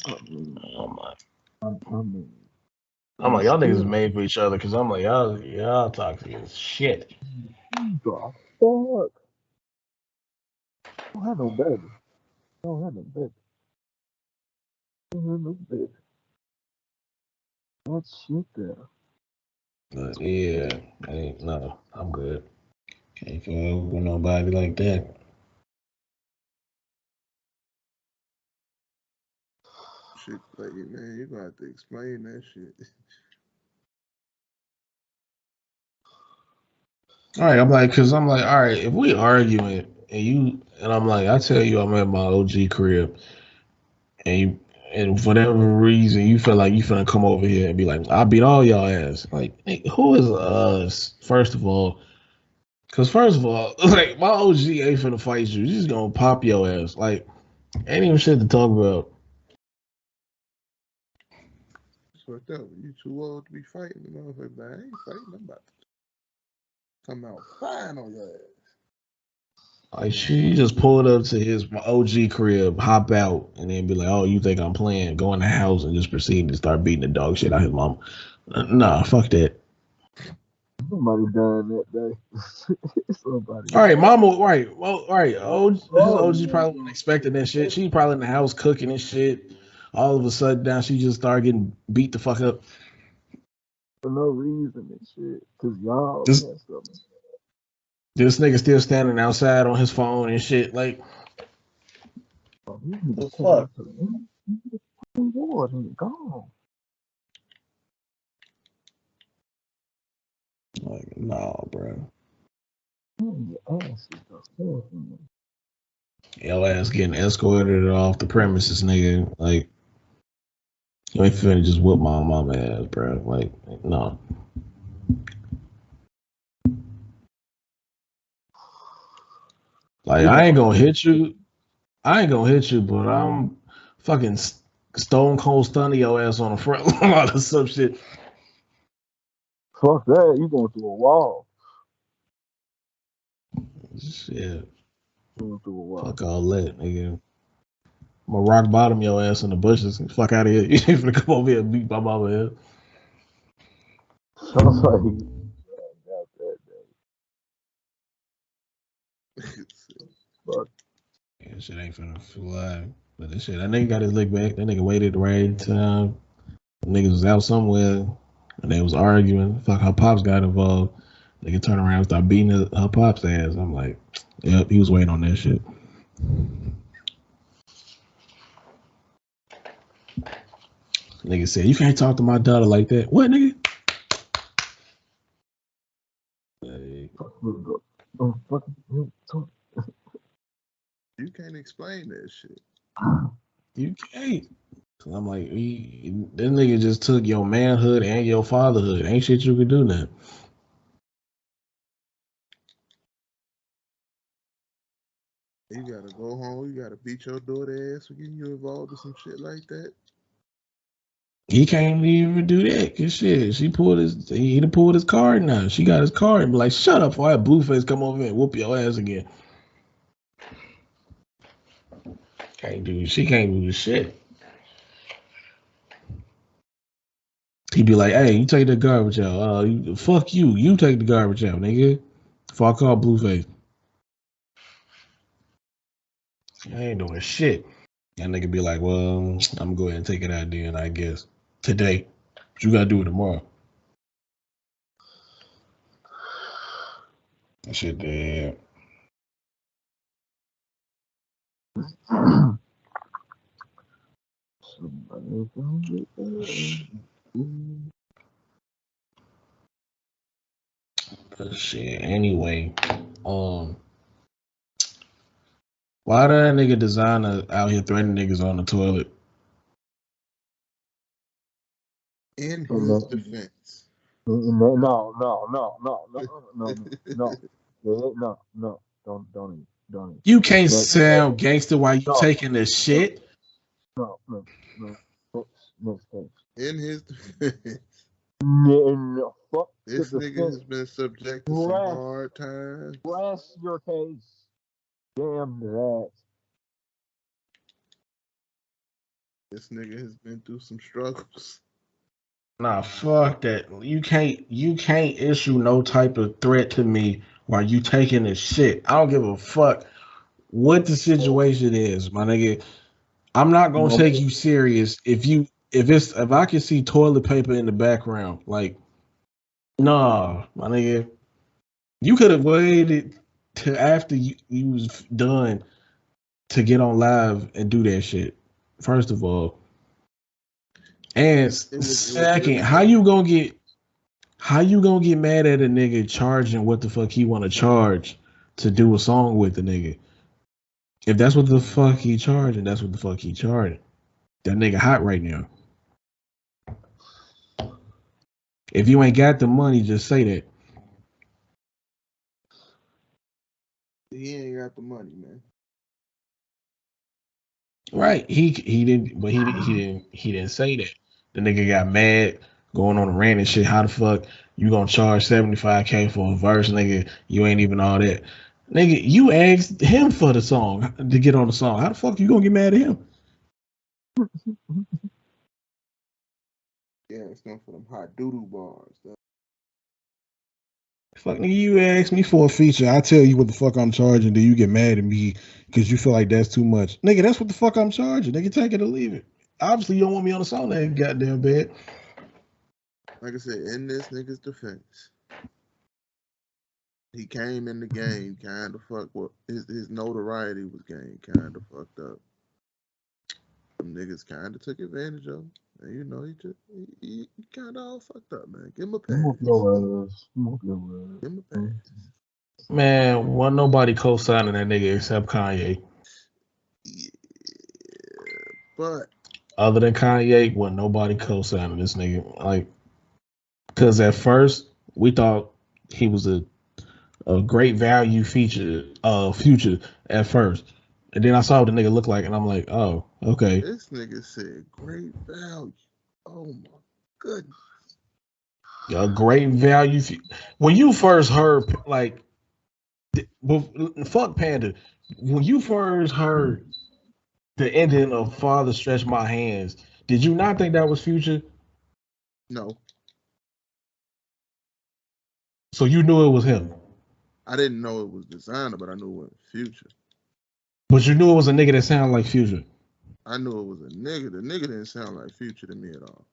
I'm like, I mean, y'all niggas is made for each other because I'm like, y'all toxic as shit. the fuck? Don't have no baby. Don't have no baby. Don't have no baby. That shit there. But yeah, no, I'm good. Can't feel with nobody like that. Shit, like, man, you gonna have to explain that shit. All right, I'm like, all right, if we arguing and I'm like, I tell you, I'm at my OG crib, and for whatever reason you feel like you finna come over here and be like, I beat all y'all ass. Like, who is us? First of all, because first of all, like my OG ain't finna fight you. He's just gonna pop your ass. Like, ain't even shit to talk about. Fucked up. You too old to be fighting the motherfucker. Like, I ain't fighting. I'm about to come out fine on your ass. Like, she just pulled up to his OG crib, hop out, and then be like, "Oh, you think I'm playing?" Go in the house and just proceed to start beating the dog shit out his mom. Nah, fuck that. Somebody died that day. Somebody. All right, mama. Right, well, all right. His OG probably wasn't expecting that shit. She probably in the house cooking and shit. All of a sudden, now she just started getting beat the fuck up. For no reason and shit. Cause y'all This messed up. this nigga still standing outside on his phone and shit. Like, Oh, you need to The take fuck? it to the board and go. Like, no, bro. Your ass is the fourth one. Your ass getting escorted off the premises, nigga. Like, you ain't finna just whip my mama ass, bro. Like, no. Like, I ain't gonna hit you. I ain't gonna hit you, but I'm fucking stone cold stunning your ass on the front line or some shit. Fuck that, you going through a wall. Shit. Going through a wall. Fuck all that, nigga. I'm gonna rock bottom your ass in the bushes and fuck out of here. You ain't finna come over here and beat my mama head. Sounds like he got that day. Fuck. Yeah, shit ain't finna fly. But this shit, that nigga got his lick back. That nigga waited the right time. Niggas was out somewhere and they was arguing. Fuck, her pops got involved. Nigga turn around and start beating her pops ass. I'm like, yep, he was waiting on that shit. Nigga said, you can't talk to my daughter like that. What, nigga? Hey. You can't explain that shit. You can't. I'm like, this nigga just took your manhood and your fatherhood. Ain't shit you could do now. You gotta go home. You gotta beat your daughter ass for getting you involved in some shit like that. He can't even do that. Cause shit, he done pulled his card now. She got his card and be like, shut up, or I have Blueface come over here and whoop your ass again. She can't do shit. He be like, hey, you take the garbage out. Fuck you. You take the garbage out, nigga. Before I call Blueface. I ain't doing shit. That nigga be like, well, I'm gonna go ahead and take it out then, I guess. Today. But you gotta do it tomorrow. That shit dead. But shit, anyway. Why that nigga designer out here threatening niggas on the toilet? In his defense. No. Don't even. You can't sound gangster while you taking this shit. No. Next case. In his defense. No, fuck This the nigga defense. has been subject to some hard times. Press your case. Damn that. This nigga has been through some struggles. Nah, fuck that. You can't issue no type of threat to me while you taking this shit. I don't give a fuck what the situation is, my nigga. I'm not gonna take you serious if I can see toilet paper in the background. Like, nah, my nigga. You could have waited till after you was done to get on live and do that shit. First of all. And second, how you gonna get mad at a nigga charging what the fuck he wanna charge to do a song with the nigga? If that's what the fuck he charging, that's what the fuck he charging. That nigga hot right now. If you ain't got the money, just say that. He ain't got the money, man. Right. He didn't, but he didn't say that. The nigga got mad, going on a rant and shit. How the fuck you gonna charge $75K for a verse, nigga? You ain't even all that. Nigga, you asked him for the song to get on the song. How the fuck you gonna get mad at him? Yeah, it's going for them hot doodoo bars. Though. Fuck nigga, you ask me for a feature, I tell you what the fuck I'm charging, then you get mad at me because you feel like that's too much. Nigga, that's what the fuck I'm charging. Nigga, take it or leave it. Obviously, you don't want me on the song that goddamn bad. Like I said, in this nigga's defense, he came in the game kind of fucked. Well, his notoriety was game kind of fucked up. Some niggas kind of took advantage of him. And you know, he kind of all fucked up, man. Give him a pass. Give him Give him a pass. Man, wasn't nobody co-signing that nigga except Kanye. Yeah, but Other than Kanye, wasn't nobody co-signing this nigga. Like, because at first we thought he was a great value future at first. And then I saw what the nigga looked like, and I'm like, oh, okay. this nigga said great value. Oh my goodness. A great value. When you first heard, like, fuck Panda, when you first heard the ending of Father Stretch My Hands, did you not think that was Future? No, So you knew it was him. I didn't know it was designer, but I knew it was Future. But you knew it was a nigga that sounded like Future. I knew it was a nigga. The nigga didn't sound like Future to me at all.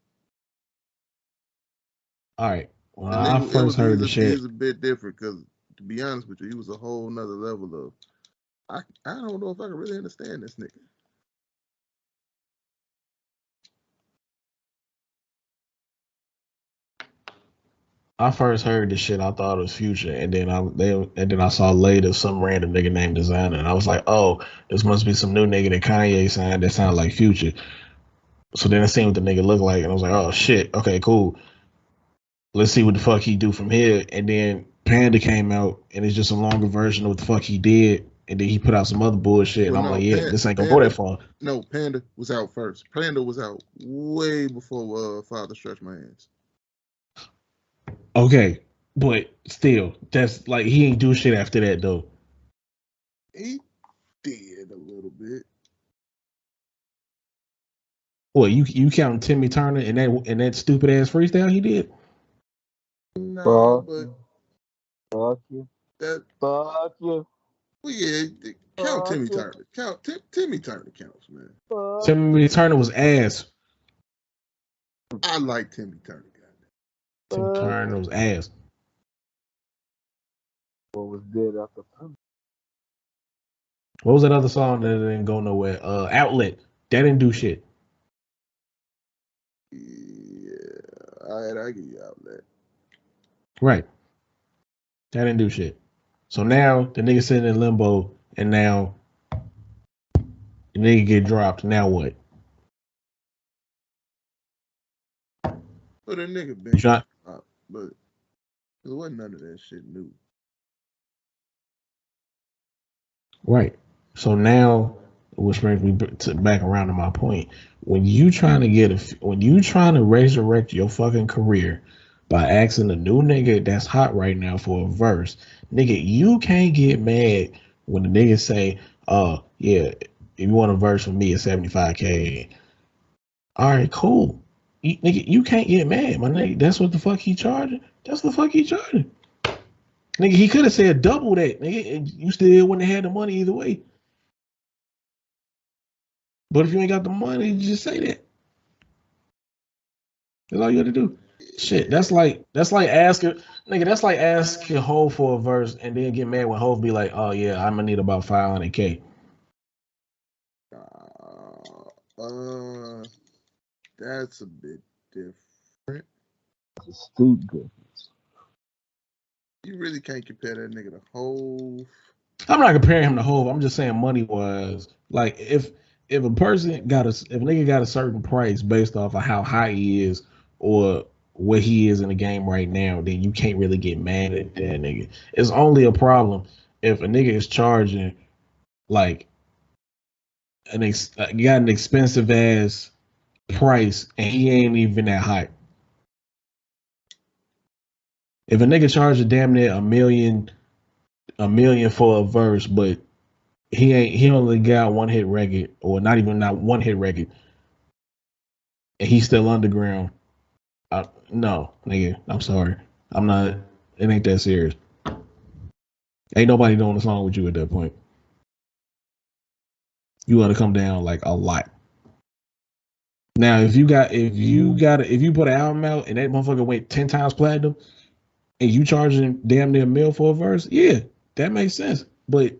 All right. When The I nigga, first heard the he shit, was a bit different because, to be honest with you, he was a whole nother level of. I don't know if I can really understand this nigga. I first heard the shit, I thought it was Future, and then I saw later some random nigga named Designer, and I was like, oh, this must be some new nigga that Kanye signed that sound like Future. So then I seen what the nigga looked like, and I was like, oh shit, okay, cool. Let's see what the fuck he do from here. And then Panda came out, and it's just a longer version of what the fuck he did, and then he put out some other bullshit, and I'm like, yeah, this ain't gonna go that far. No, Panda was out first. Panda was out way before Father Stretch My Hands. Okay, but still, that's like he ain't do shit after that though. He did a little bit. What you counting Timmy Turner and that stupid ass freestyle he did? No, but fuck you. Well, yeah, count Timmy Turner. Timmy Turner counts, man. Timmy Turner was ass. I like Timmy Turner. Timmy Turner was ass. What was dead after Panda? What was that other song that didn't go nowhere? Outlet. That didn't do shit. Yeah, I give you Outlet. Right. That didn't do shit. So now the nigga sitting in limbo, and now the nigga get dropped. Now what? But a nigga been Shot. But there wasn't none of that shit new. Right. So now, which brings me back around to my point. When you trying to resurrect your fucking career by asking a new nigga that's hot right now for a verse, nigga, you can't get mad when the nigga say, "Oh yeah, if you want a verse from me, it's $75K." All right, cool. Nigga, you can't get mad, my nigga. That's what the fuck he charging. That's what the fuck he charging. Nigga, he could have said double that, nigga, and you still wouldn't have had the money either way. But if you ain't got the money, you just say that. That's all you got to do. Shit, that's like asking Hov for a verse and then get mad when Hov be like, "Oh yeah, I'm gonna need about $500K." That's a bit different. It's a steep difference. You really can't compare that nigga to Hov. I'm not comparing him to Hov. I'm just saying money wise. Like if a nigga got a certain price based off of how high he is or where he is in the game right now, then you can't really get mad at that nigga. It's only a problem if a nigga is charging like you got an expensive ass price and he ain't even that high. If a nigga charges damn near $1 million for a verse, but he only got one hit record, or not one hit record, and he's still underground. No, nigga, I'm sorry. I'm not. It ain't that serious. Ain't nobody doing a song with you at that point. You got to come down like a lot. Now, if you put an album out and that motherfucker went 10 times platinum, and you charging damn near $1 million for a verse, yeah, that makes sense. But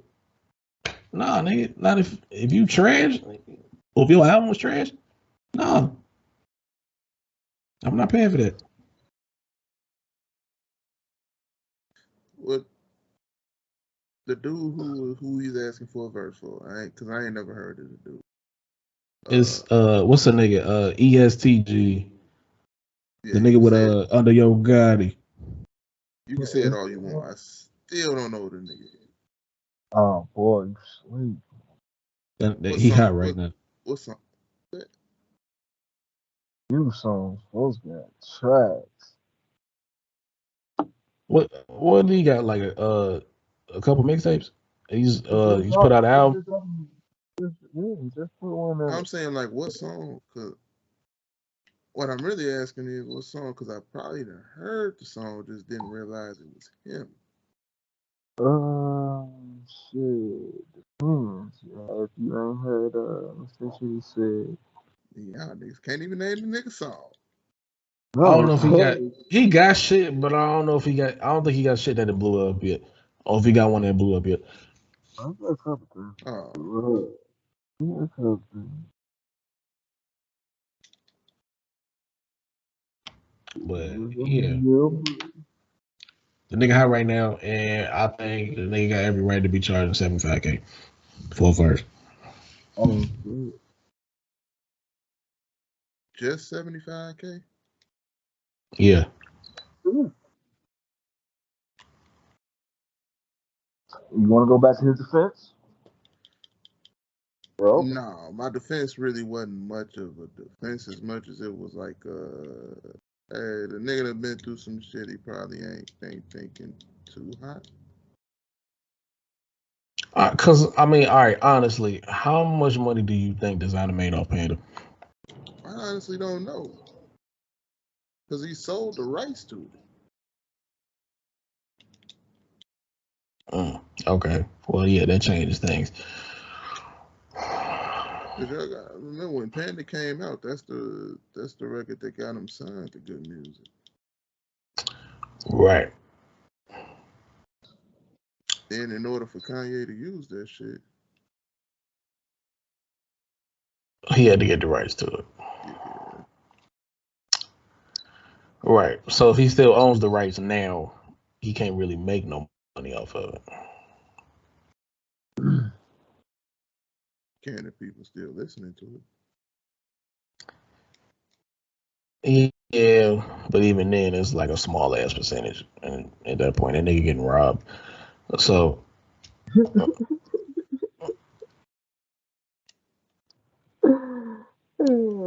nah, nigga, not if you trash. Well, if your album was trash, no, I'm not paying for that. What the dude who he's asking for a verse for? Cause I ain't never heard of the dude. It's what's the nigga? ESTG. Yeah, The you nigga can with say it. Under Yo Gotti. You can say it all you want. I still don't know the nigga. Oh boy, you sleep. What He song? hot right now. What song? You songs, those got tracks. What did he got? Like a couple mixtapes? He's put out an album. He just put one out. I'm saying like what song? Cause what I'm really asking is what song? Cause I probably done heard the song, just didn't realize it was him. Shit. Depends. Yeah, if you ain't heard what's that shit he said? Y'all niggas can't even name the nigga song. I don't know if he got shit, but I don't know if I don't think he got shit that it blew up yet. Or if he got one that blew up yet. I've got a couple things. Oh. Yeah, a couple things. But yeah. The nigga hot right now, and I think the nigga got every right to be charging $75K for a verse. Just $75K? Yeah. You want to go back to his defense? Bro? No, my defense really wasn't much of a defense as much as it was like, hey, the nigga that been through some shit, he probably ain't thinking too hot. Cause I mean, all right, honestly, how much money do you think Designer made off Panda? I honestly don't know. Cause he sold the rights to it. Okay. Well, yeah, that changes things. Remember when Panda came out, that's the record that got him signed to Good Music. Right. Then in order for Kanye to use that shit, he had to get the rights to it. Yeah. Right. So if he still owns the rights now, he can't really make no money off of it. Can if people still listening to it? Yeah, but even then, it's like a small ass percentage, and at that point, that nigga getting robbed. So, well,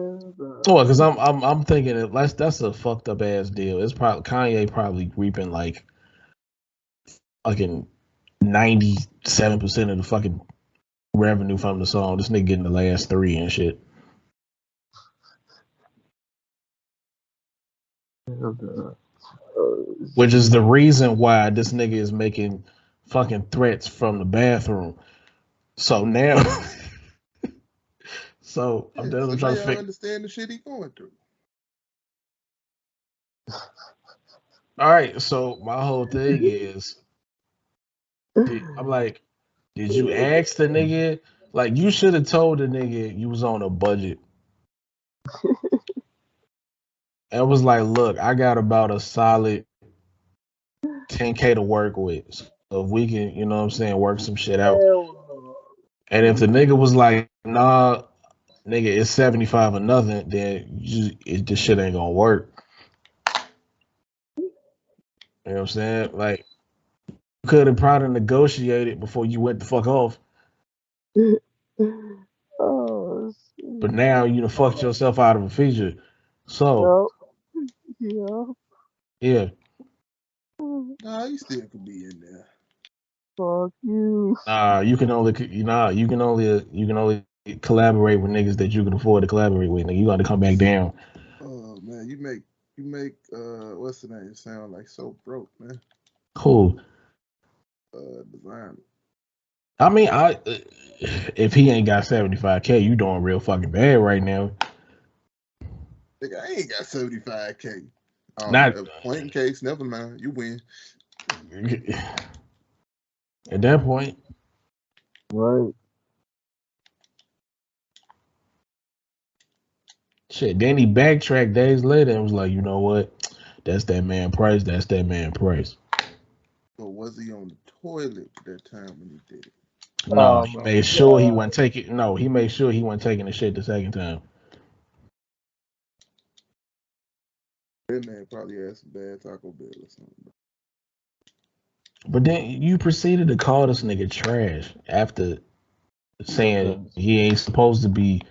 because I'm thinking that's a fucked up ass deal. It's probably Kanye reaping like fucking 97% of the fucking revenue from the song. This nigga getting the last 3 and shit. Which is the reason why this nigga is making fucking threats from the bathroom. So now, I'm trying to figure. Understand the shit he going through. All right, so my whole thing is, I'm like, did you ask the nigga? Like, you should have told the nigga you was on a budget. And was like, look, I got about a solid $10K to work with. So if we can, you know what I'm saying, work some shit out. And if the nigga was like, nah, nigga, it's 75 or nothing, then this shit ain't gonna work. You know what I'm saying? Like, you could have probably negotiated before you went the fuck off. But now you done fucked yourself out of a feature. So, yeah. Nah, you still could be in there. Fuck you. You can only collaborate with niggas that you can afford to collaborate with. Nigga, you got to come back down. Oh man, you make what's the name sound like so broke, man. Cool. Designer. I mean, if he ain't got 75K, you doing real fucking bad right now. Nigga, I ain't got 75K. Not point in case, never mind. You win. At that point. Right. Shit. Then he backtracked days later and was like, you know what? That's that man Price. That's that man Price. But was he on the toilet that time when he did it? No, he made sure he wasn't taking. No, he made sure he wasn't taking the shit the second time. That man probably had some bad Taco Bell or something. But then you proceeded to call this nigga trash after saying he ain't supposed to be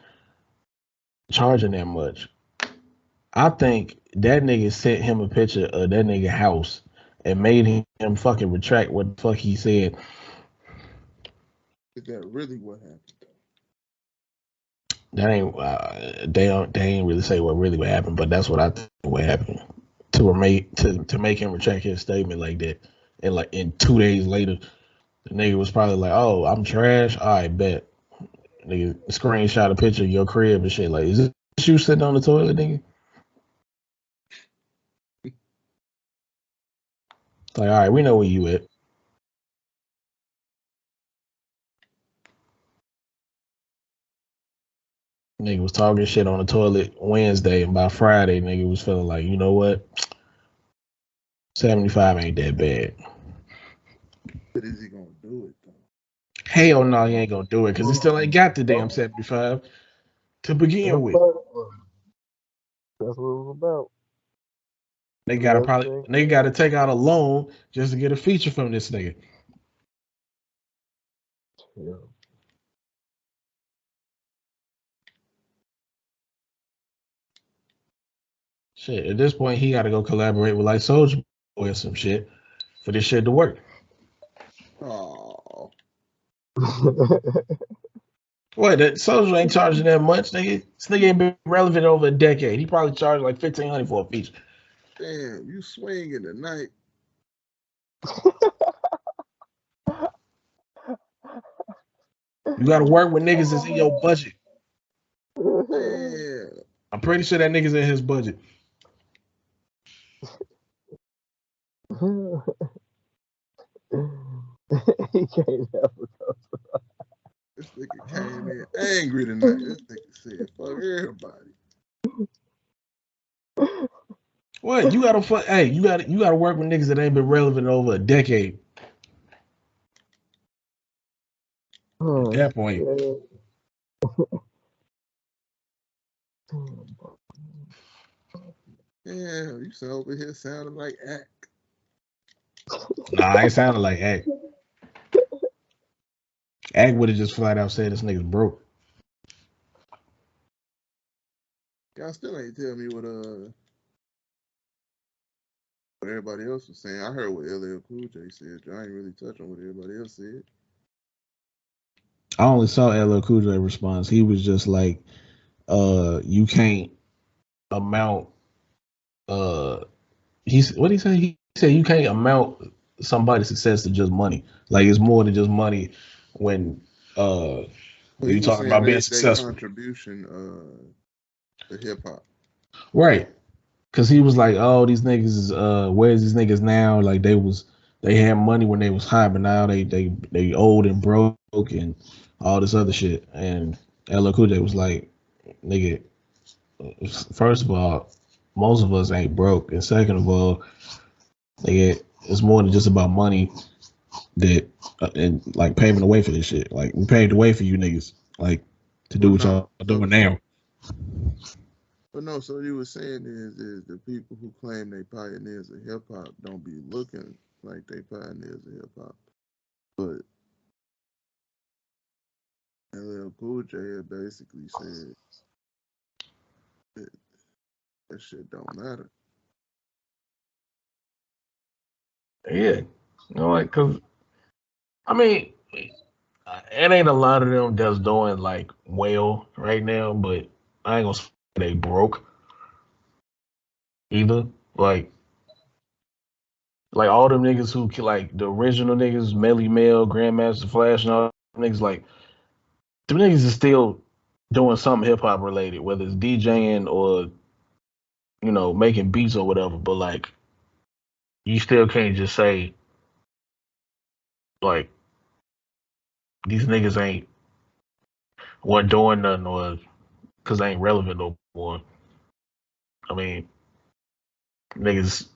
charging that much. I think that nigga sent him a picture of that nigga house and made him fucking retract what the fuck he said. Is that really what happened? That ain't they ain't really say what really what happened, but that's what I think what happened to make him retract his statement like that. And like in 2 days later, the nigga was probably like, "Oh, I'm trash. I bet." Nigga screenshot a picture of your crib and shit. Like, is this you sitting on the toilet, nigga? Like, all right, we know where you at. Nigga was talking shit on the toilet Wednesday, and by Friday, nigga was feeling like, you know what? 75 ain't that bad. But is he gonna do it though? Hell no, he ain't gonna do it because he still ain't got the damn 75 to begin with. That's what it was about. They gotta take out a loan just to get a feature from this nigga. Yeah. Shit, at this point, he gotta go collaborate with like Soulja Boy or some shit for this shit to work. Oh. What? That Soulja ain't charging that much, nigga. This nigga ain't been relevant over a decade. He probably charged like $1,500 for a feature. Damn, you swinging tonight. You gotta work with niggas that's in your budget. Yeah. I'm pretty sure that nigga's in his budget. He can't ever go. This nigga came in angry tonight. This nigga said, fuck everybody. What? You gotta work with niggas that ain't been relevant over a decade. At that point. Yeah, you sound over here sounding like Act. Nah, I ain't sounding like Act. Act would have just flat out said this nigga's broke. Y'all still ain't tell me what everybody else was saying. I heard what LL Cool J said. I ain't really touch on what everybody else said. I only saw LL Cool J response. He was just like, you can't amount what did he say? He said you can't amount somebody's success to just money. Like it's more than just money when you talking about being successful. Contribution to hip hop. Right. Cause he was like, oh, these niggas is where's these niggas now? Like they had money when they was high, but now they old and broke and all this other shit. And LL Cool J was like, nigga, first of all, most of us ain't broke, and second of all, nigga, it's more than just about money that and like paving the way for this shit. Like we paved the way for you niggas, like to do what y'all doing now. But no, so what you were saying is the people who claim they pioneers of hip hop don't be looking like they pioneers of hip hop. But LL Cool J basically said that shit don't matter. Yeah, you know, like, cause I mean, it ain't a lot of them that's doing like well right now, but I ain't gonna say they broke either. Like all them niggas who like the original niggas, Melly Mel, Grandmaster Flash, and all them niggas, like them niggas is still doing something hip hop related, whether it's DJing or you know making beats or whatever. But like, you still can't just say like these niggas ain't doing nothing or because they ain't relevant no more. I mean, niggas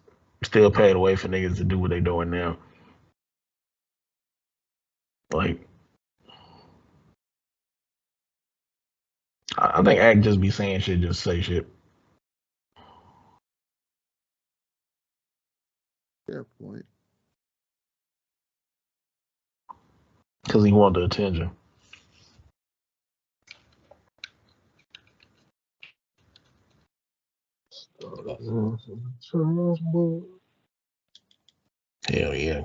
still paid away for niggas to do what they doing now. Like, I think Act just be saying shit, just say shit. Fair point. Because he want the attention. Hell yeah.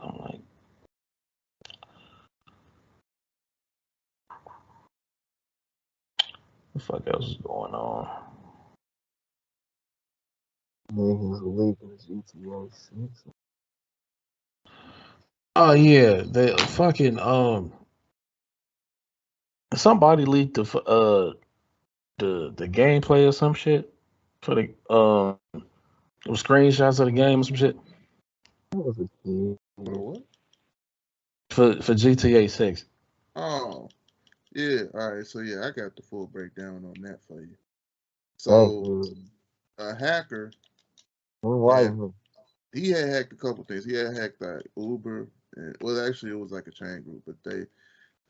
I'm like, what the fuck else is going on? Niggas leaking GTA 6. Oh yeah, the fucking somebody leaked the gameplay or some shit for the screenshots of the game or some shit That was a kid. For what? for GTA 6. Oh, yeah. All right. So yeah, I got the full breakdown on that for you. Thank So you. a hacker Right. he had hacked a couple things. He had hacked like Uber, and well, actually, it was like a chain group, but they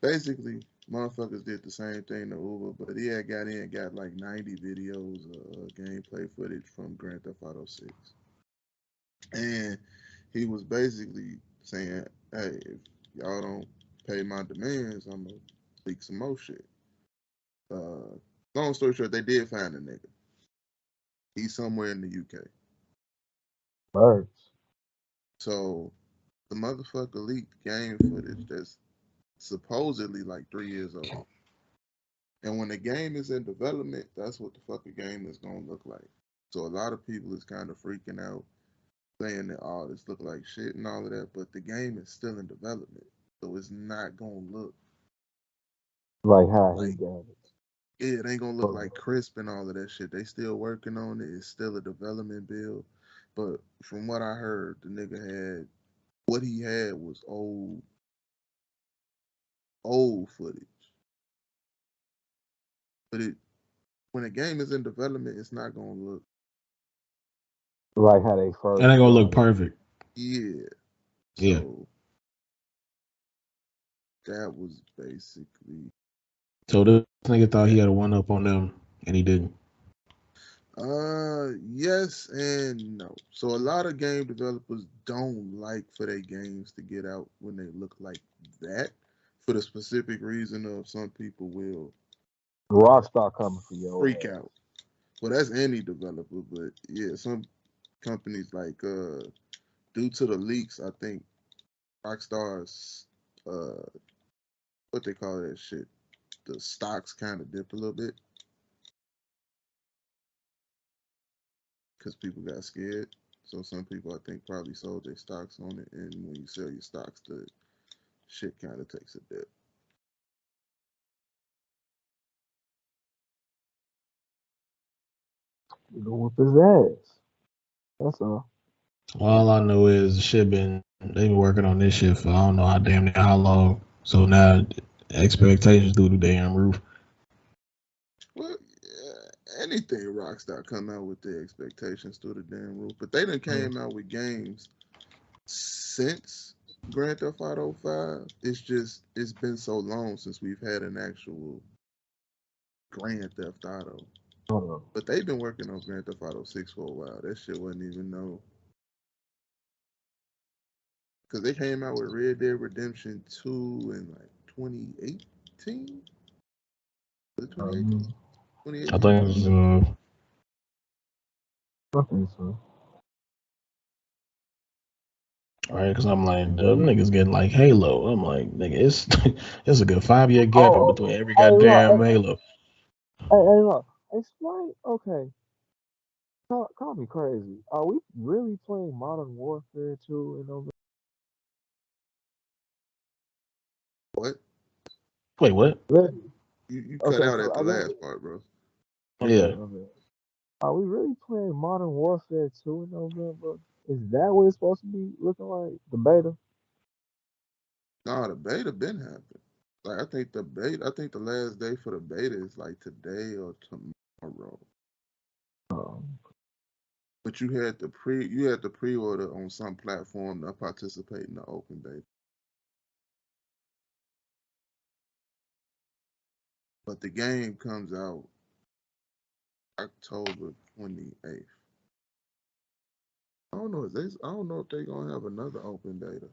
basically motherfuckers did the same thing to Uber, but he had got in and got like 90 videos of gameplay footage from Grand Theft Auto 6, and he was basically saying, "Hey, if y'all don't pay my demands, I'm gonna leak some more shit." Long story short, they did find a nigga. He's somewhere in the UK. Birds. So the motherfucker leaked game footage that's supposedly like 3 years old. And when the game is in development, that's what the fucking game is gonna look like. So a lot of people is kind of freaking out, saying that oh, this look like shit and all of that, but the game is still in development, so it's not gonna look Like how he like got it. it ain't gonna look like crisp and all of that shit. They still working on it. It's still a development build, but from what I heard, the nigga had what he had was old footage. But when a game is in development, it's not gonna look Like how they first. It ain't gonna look perfect. yeah. Yeah. So that was basically So this nigga thought he had a one up on them, and he didn't. yes and no. So a lot of game developers don't like for their games to get out when they look like that, for the specific reason of some people will Rockstar coming for your freak ass. out. Well, that's any developer, but yeah, some companies like due to the leaks, I think Rockstar's what they call that shit, the stocks kind of dipped a little bit because people got scared. So some people, I think, probably sold their stocks on it, and when you sell your stocks, the shit kind of takes a dip. You go with his ass. That's all. All I know is shit they've been working on this shit for I don't know how long. So now expectations through the damn roof. Well, anything Rockstar come out with their expectations through the damn roof, but they done came out with games since Grand Theft Auto 5. It's been so long since we've had an actual Grand Theft Auto. But they've been working on Grand Theft Auto 6 for a while. That shit wasn't even no. Because they came out with Red Dead Redemption 2 in like 2018? Was it 2018? 2018? I think it was, I think so. right, because I'm like, them niggas getting like Halo. I'm like, nigga, it's a good 5-year gap in between every goddamn Halo. Hey, look. Explain. Okay. Call me crazy. Are we really playing Modern Warfare 2 in November? What? Wait, what? Really? You cut out at the last part, bro. Yeah. Okay. Are we really playing Modern Warfare 2 in November? Is that what it's supposed to be looking like? The beta? Nah, the beta been happening. Like I think the last day for the beta is like today or tomorrow. But you had to pre-order on some platform to participate in the open beta. But the game comes out October 28th. I don't know if they're gonna have another open beta.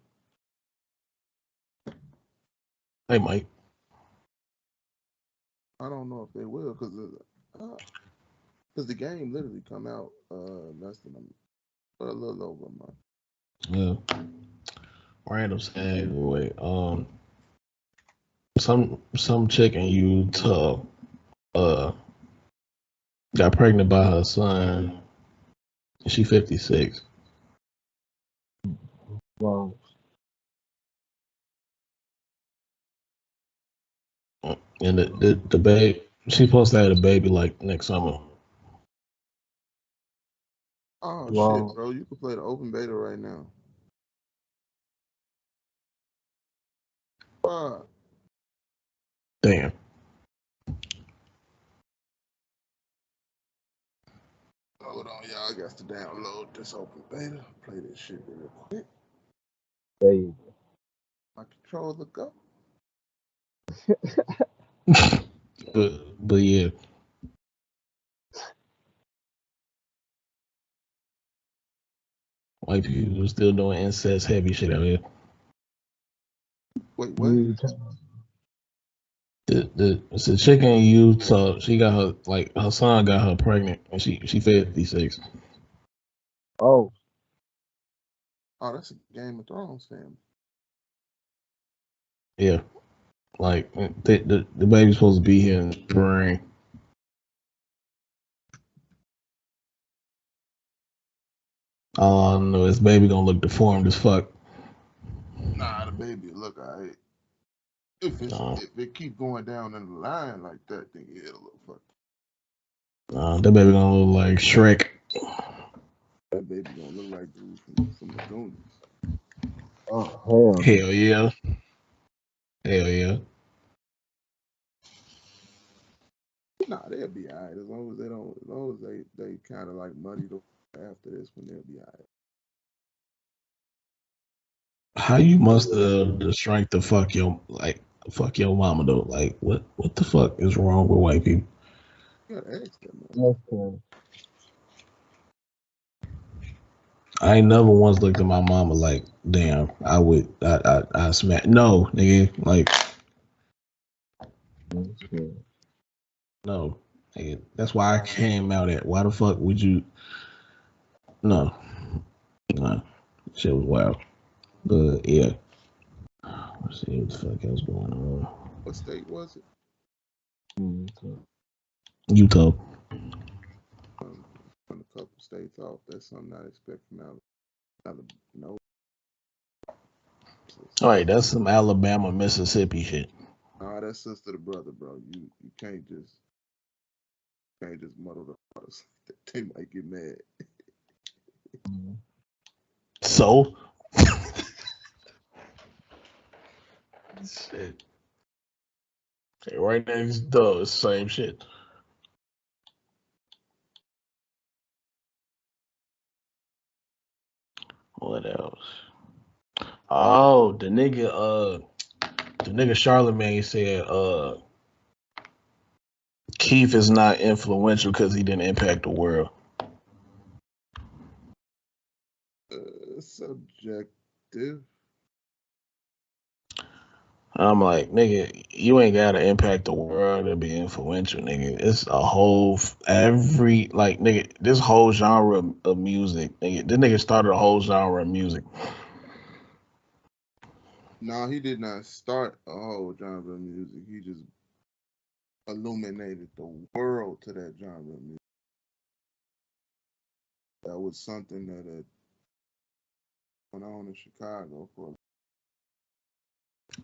Hey, Mike. I don't know if they will because the game literally come out less than a little over a month. Yeah. Random anyway. Some chick in Utah got pregnant by her son. She 56. Wow. And the babe, she's supposed to have a baby like next summer. Oh Wow. shit, bro! You can play the open beta right now. Fuck. Damn. Hold on, y'all. I got to download this open beta. Play this shit real quick. There you go. My controller go. but yeah. White people still doing incest heavy shit out here. Wait, what? It's a chick in Utah. She got her son got her pregnant, and she 56. Oh, that's a Game of Thrones family. Yeah, like the baby's supposed to be here in spring. Oh no, this baby gonna look deformed as fuck. Nah, the baby look alright. If it keep going down in the line like that, then it'll look fucked. That baby gonna look like Shrek. That baby gonna look like dude from the Goonies. oh Hell yeah. Hell yeah. Nah, they'll be alright as long as they kind of like muddy the after this one, they'll be alright. How you muster the strength to fuck your mama though? Like what the fuck is wrong with white people? You gotta ask them. Okay. I ain't never once looked at my mama like, damn, I smack. No, nigga, like, no, nigga. That's why I came out at. Why the fuck would you? No, shit was wild. But yeah, let's see what the fuck else going on. What state was it? Utah. On a couple states off. That's something I expect from no. All right, that's some Alabama, Mississippi shit. Nah, that's sister to brother, bro. You can't just muddle the waters. They might get mad. So, shit. Okay, right next door, it's the same shit. What else? Oh, the nigga Charlemagne said Keith is not influential because he didn't impact the world. Subjective. I'm like, nigga, you ain't gotta impact the world to be influential, nigga. It's a whole nigga, this whole genre of music, nigga. This nigga started a whole genre of music. No, he did not start a whole genre of music. He just illuminated the world to that genre of music. That was something that had went on in Chicago for.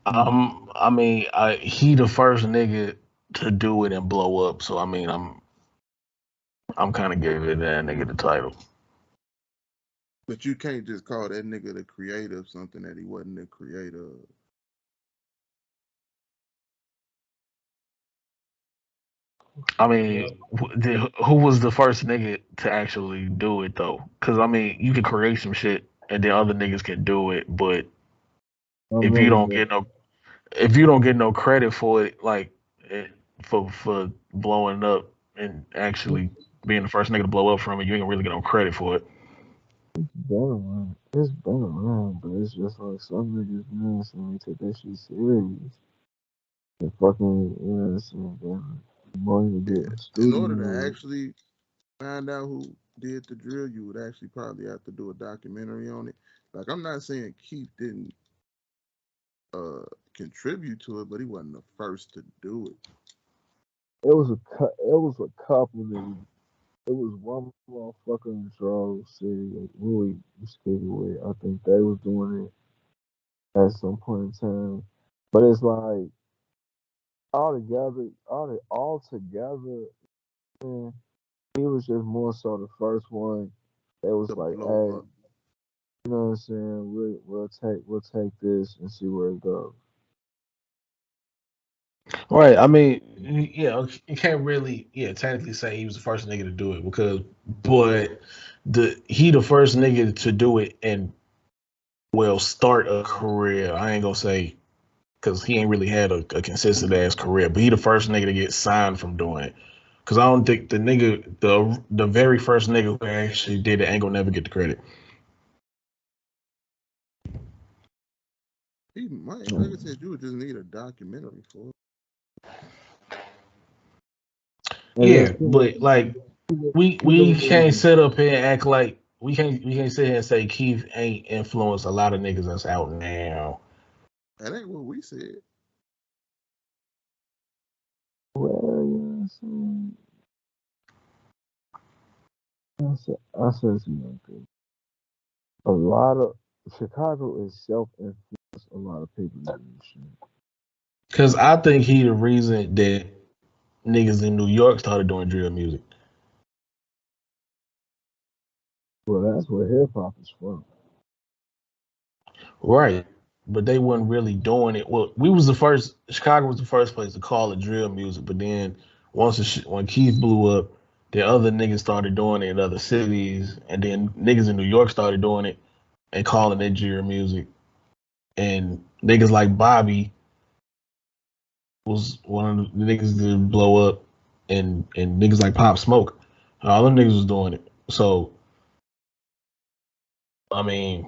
I mean, he the first nigga to do it and blow up. So I mean, I'm kind of giving that nigga the title. But you can't just call that nigga the creator of something that he wasn't the creator of. I mean, who was the first nigga to actually do it though? Because I mean, you can create some shit and then other niggas can do it, but I if you remember don't that. get no, if you don't get no credit for it, like for blowing up and actually being the first nigga to blow up from it, you ain't gonna really get no credit for it. It's been around, but it's just like some niggas, you know what I'm saying, they take that shit serious. And fucking, you know what I'm saying, getting money to get Yeah. in the In order to studio. actually find out who did the drill, you would actually probably have to do a documentary on it. Like I'm not saying Keith didn't uh contribute to it, but he wasn't the first to do it. It was a couple niggas. It was one motherfucker in Charles City, like Louis Skidway. I think they was doing it at some point in time. But it's like all together, man, he was just more so the first one that was To like, blow hey, up. you know what I'm saying? We'll take this and see where it goes. Right. I mean, yeah, you can't really, yeah, technically say he was the first nigga to do it because, but the first nigga to do it and well start a career. I ain't gonna say because he ain't really had a consistent ass career, but he the first nigga to get signed from doing it. Cause I don't think the very first nigga who actually did it ain't gonna never get the credit. He might, like I said, you would just need a documentary for it. And Yeah, there's but like we can't people, sit up here and act like we can't sit here and say Keith ain't influenced a lot of niggas that's out now. That ain't what we said. well, you know what I'm saying? I said some young people. A lot of Chicago is self-influenced. A lot of people do this shit. Cause I think he the reason that niggas in New York started doing drill music. Well, that's where hip hop is from. Right. But they wasn't really doing it. Well, we was the first. Chicago was the first place to call it drill music. But then when Keith blew up, the other niggas started doing it in other cities, and then niggas in New York started doing it and calling it drill music. And niggas like Bobby was one of the niggas that blow up, and niggas like Pop Smoke, all them niggas was doing it. So I mean,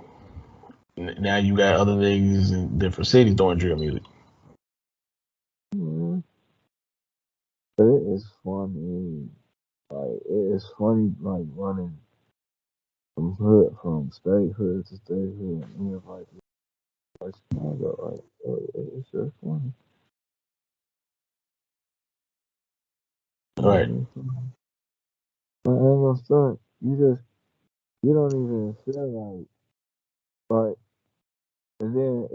now you got other niggas in different cities doing drill music. Yeah. But it is funny. Like it is funny, like running from state hood to state hood, and you're like Chicago, it's just funny. Right. I ain't gonna start. You don't even feel like, and then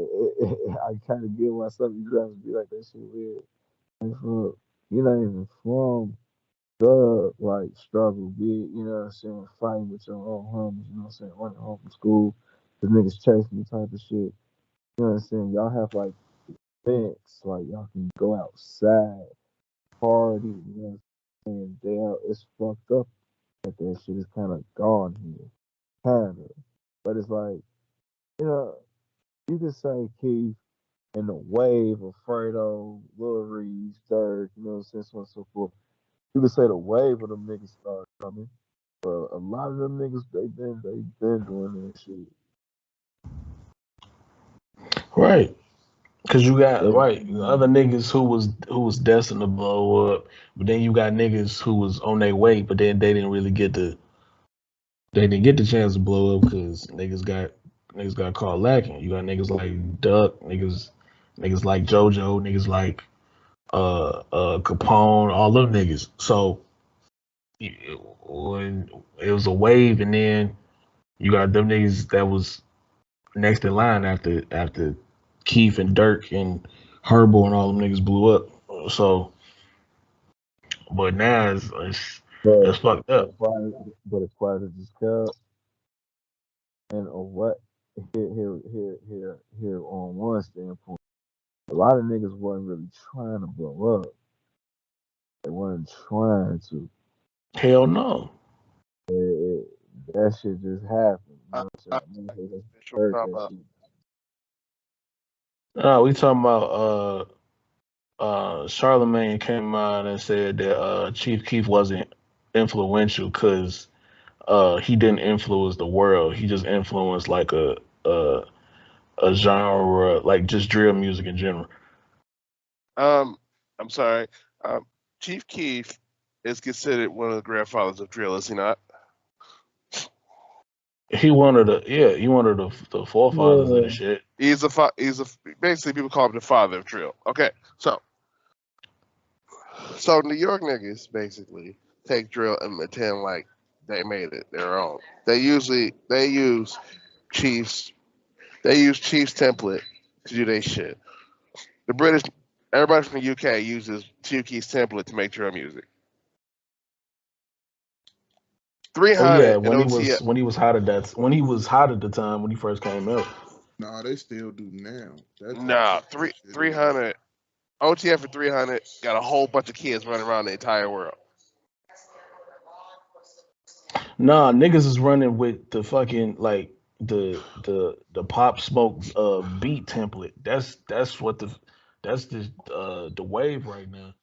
I kind of get why some of you guys be like that shit weird. Like, you're not even from the like struggle, be it, you know what I'm saying, fighting with your own homies, you know what I'm saying, running home from school, the niggas chasing you type of shit. You know what I'm saying? Y'all have like events, like y'all can go outside, party, you know what I'm saying? It's fucked up that that shit is kind of gone here, kind of. But it's like, you know, you could say Keith and the wave of Fredo, Lil Reese, Dirk, you know what I'm saying, so on and so forth. You could say the wave of them niggas started coming. But a lot of them niggas, they been doing that shit. Right. Cause you got They, right other niggas who was destined to blow up, but then you got niggas who was on their way, but then they didn't get the chance to blow up because niggas got caught lacking. You got niggas like Duck, niggas like JoJo, niggas like Capone, all them niggas. So when it was a wave, and then you got them niggas that was next in line after Keith and Dirk and Herbo and all them niggas blew up. So, but now it's but fucked up. it's quiet as it's kept. And what here on one standpoint, a lot of niggas wasn't really trying to blow up. They weren't trying to. Hell no. That shit just happened. You I, know what I, I'm saying? Motherfuckers sure heard talk that about. shit. No, we talking about Charlemagne came out and said that Chief Keef wasn't influential because he didn't influence the world. He just influenced like a genre, like just drill music in general. I'm sorry. Chief Keef is considered one of the grandfathers of drill, is he not? He one of the forefathers of the Yeah. shit. He's basically people call him the father of drill. Okay, so New York niggas basically take drill and pretend like they made it their own. They use Chiefs template to do their shit. The British, everybody from the UK uses Chief Keef's template to make drill music. Oh 300 yeah, and when OTF. he was hot at the time when he first came out. Nah, they still do now. That's Nah, that shit is. 300. OTF and 300 got a whole bunch of kids running around the entire world. Nah, niggas is running with the fucking like the Pop Smoke beat template. That's the wave right now.